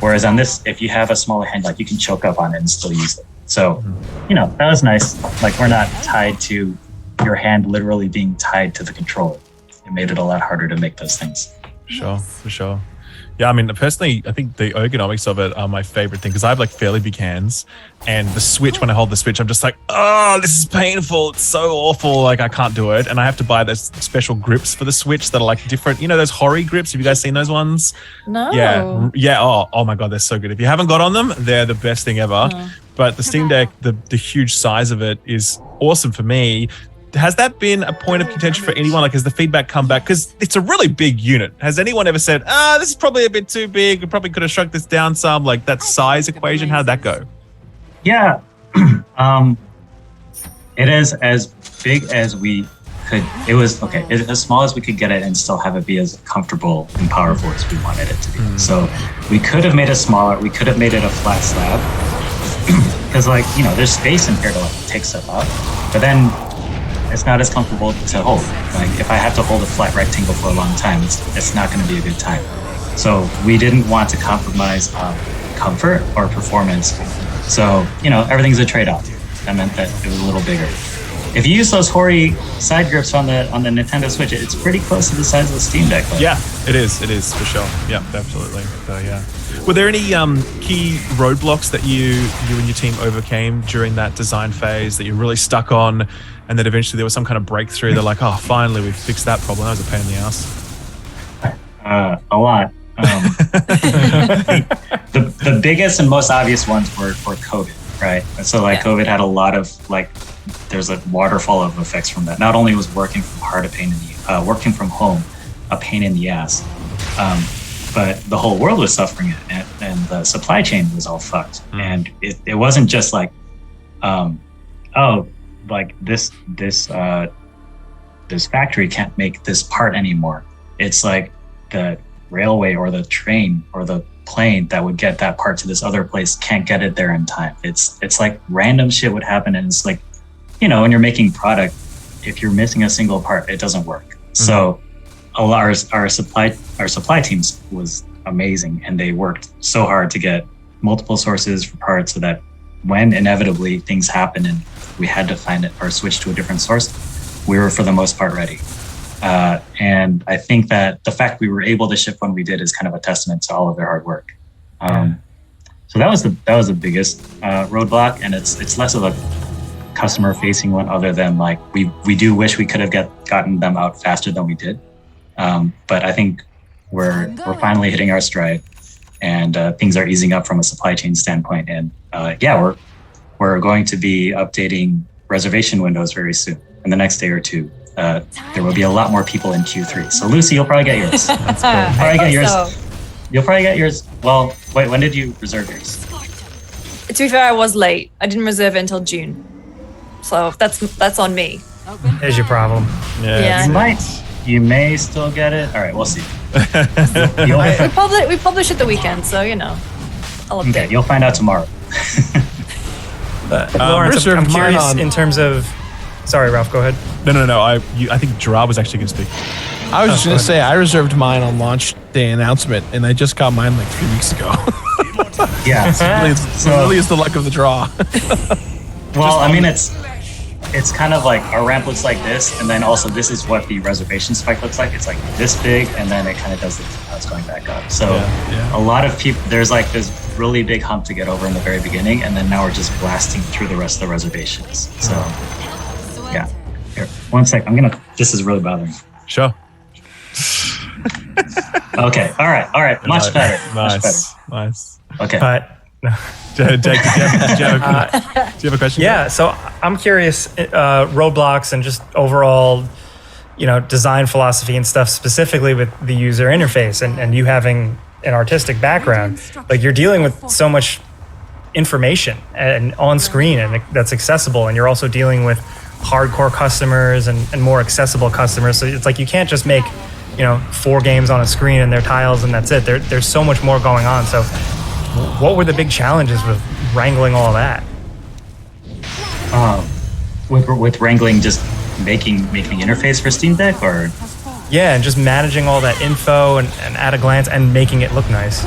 Whereas on this, if you have a smaller hand, like you can choke up on it and still use it. So, that was nice. Like we're not tied to your hand literally being tied to the controller. It made it a lot harder to make those things. For sure. Yeah, I mean, personally, I think the ergonomics of it are my favorite thing because I have like fairly big hands, and the Switch, when I hold the Switch, I'm just like, oh, this is painful. It's so awful. Like I can't do it. And I have to buy those special grips for the Switch that are like different. Those Hori grips. Have you guys seen those ones? No. Yeah. Oh my God, they're so good. If you haven't got on them, they're the best thing ever. But the Steam Deck, the huge size of it is awesome for me. Has that been a point of contention for anyone? Like, has the feedback come back? Because it's a really big unit. Has anyone ever said, this is probably a bit too big. We probably could have shrunk this down some, like that size equation? How'd that go? Yeah. It is as big as we could. It was, okay, it's as small as we could get it and still have it be as comfortable and powerful as we wanted it to be. So we could have made it smaller. We could have made it a flat slab. Because, there's space in here to, take stuff out. But then it's not as comfortable to hold. Like if I have to hold a flat rectangle for a long time, it's not going to be a good time. So we didn't want to compromise comfort or performance. So, everything's a trade-off. That meant that it was a little bigger. If you use those Hori side grips on the Nintendo Switch, it's pretty close to the size of the Steam Deck. Though. Yeah, it is for sure. Yeah, absolutely. So yeah. Were there any key roadblocks that you and your team overcame during that design phase that you're really stuck on, and that eventually there was some kind of breakthrough? They're like, oh, finally we fixed that problem. That was a pain in the ass. A lot. The biggest and most obvious ones were COVID, right? And so COVID had a lot of there's a waterfall of effects from that. Not only was working from home a pain in the ass, but the whole world was suffering it, and the supply chain was all fucked. And it wasn't just this factory can't make this part anymore. It's like the railway or the train or the plane that would get that part to this other place can't get it there in time. It's like random shit would happen, and it's like, when you're making product, if you're missing a single part, it doesn't work. So our supply teams was amazing, and they worked so hard to get multiple sources for parts so that when inevitably things happen and we had to find it or switch to a different source, we were for the most part ready. And I think that the fact we were able to ship when we did is kind of a testament to all of their hard work. So that was the biggest roadblock, and it's less of a customer facing one, other than we do wish we could have gotten them out faster than we did. But I think we're finally hitting our stride, and things are easing up from a supply chain standpoint. And we're going to be updating reservation windows very soon. In the next day or two, there will be a lot more people in Q3. So Lucy, you'll probably get yours. That's cool. You'll probably get yours. Well, wait, when did you reserve yours? To be fair, I was late. I didn't reserve it until June. So that's on me. There's your problem. Yeah. You may still get it. All right, we'll see. We publish it the weekend, so I'll update. Okay, you'll find out tomorrow. Lawrence, I'm curious in terms of. Sorry, Ralph, go ahead. No. I think Gerard was actually going to speak. I was just going to say, I reserved mine on launch day announcement, and I just got mine 3 weeks ago. Yeah. It really is the luck of the draw. Well, I mean, it's kind of like our ramp looks like this, and then also this is what the reservation spike looks like. It's like this big, and then it kind of does this as it's going back up. So a lot of people, there's this really big hump to get over in the very beginning, and then now we're just blasting through the rest of the reservations. So yeah. Here, 1 sec. This is really bothering me. Sure. Okay. All right. Much better. Nice. Okay. But Jake, do you have a question? Yeah, so I'm curious, Roadblocks and just overall, design philosophy and stuff, specifically with the user interface and you having an artistic background. You're dealing with so much information and on screen and that's accessible, and you're also dealing with hardcore customers and more accessible customers. So it's like you can't just make 4 games on a screen and their tiles and that's it. There's so much more going on. So what were the big challenges with wrangling all that? With wrangling, just making the interface for Steam Deck, or yeah, and just managing all that info and at a glance and making it look nice.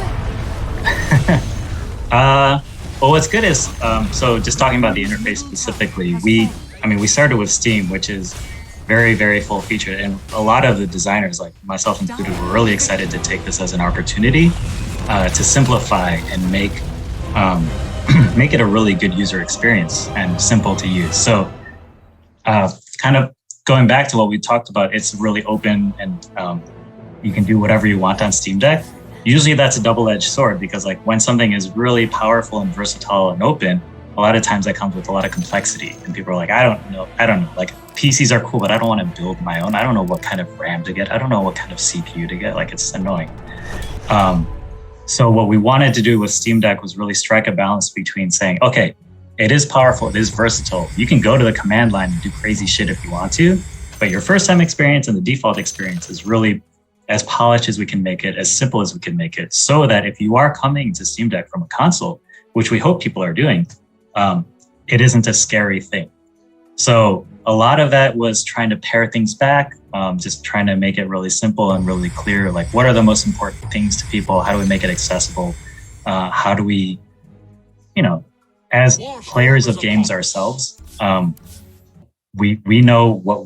Well, what's good is so just talking about the interface specifically, we started with Steam, which is very, very full featured, and a lot of the designers, like myself included, were really excited to take this as an opportunity to simplify and make it a really good user experience and simple to use. So kind of going back to what we talked about, it's really open and you can do whatever you want on Steam Deck. Usually that's a double-edged sword, because like when something is really powerful and versatile and open, a lot of times that comes with a lot of complexity, and people are like, I don't know. Like PCs are cool, but I don't want to build my own. I don't know what kind of RAM to get. I don't know what kind of CPU to get. Like, it's annoying. So what we wanted to do with Steam Deck was really strike a balance between saying, okay, it is powerful, it is versatile. You can go to the command line and do crazy shit if you want to, but your first time experience and the default experience is really as polished as we can make it, as simple as we can make it, so that if you are coming to Steam Deck from a console, which we hope people are doing, it isn't a scary thing. So a lot of that was trying to pare things back, just trying to make it really simple and really clear. Like, what are the most important things to people? How do we make it accessible? How do we, as players of games ourselves, we know what we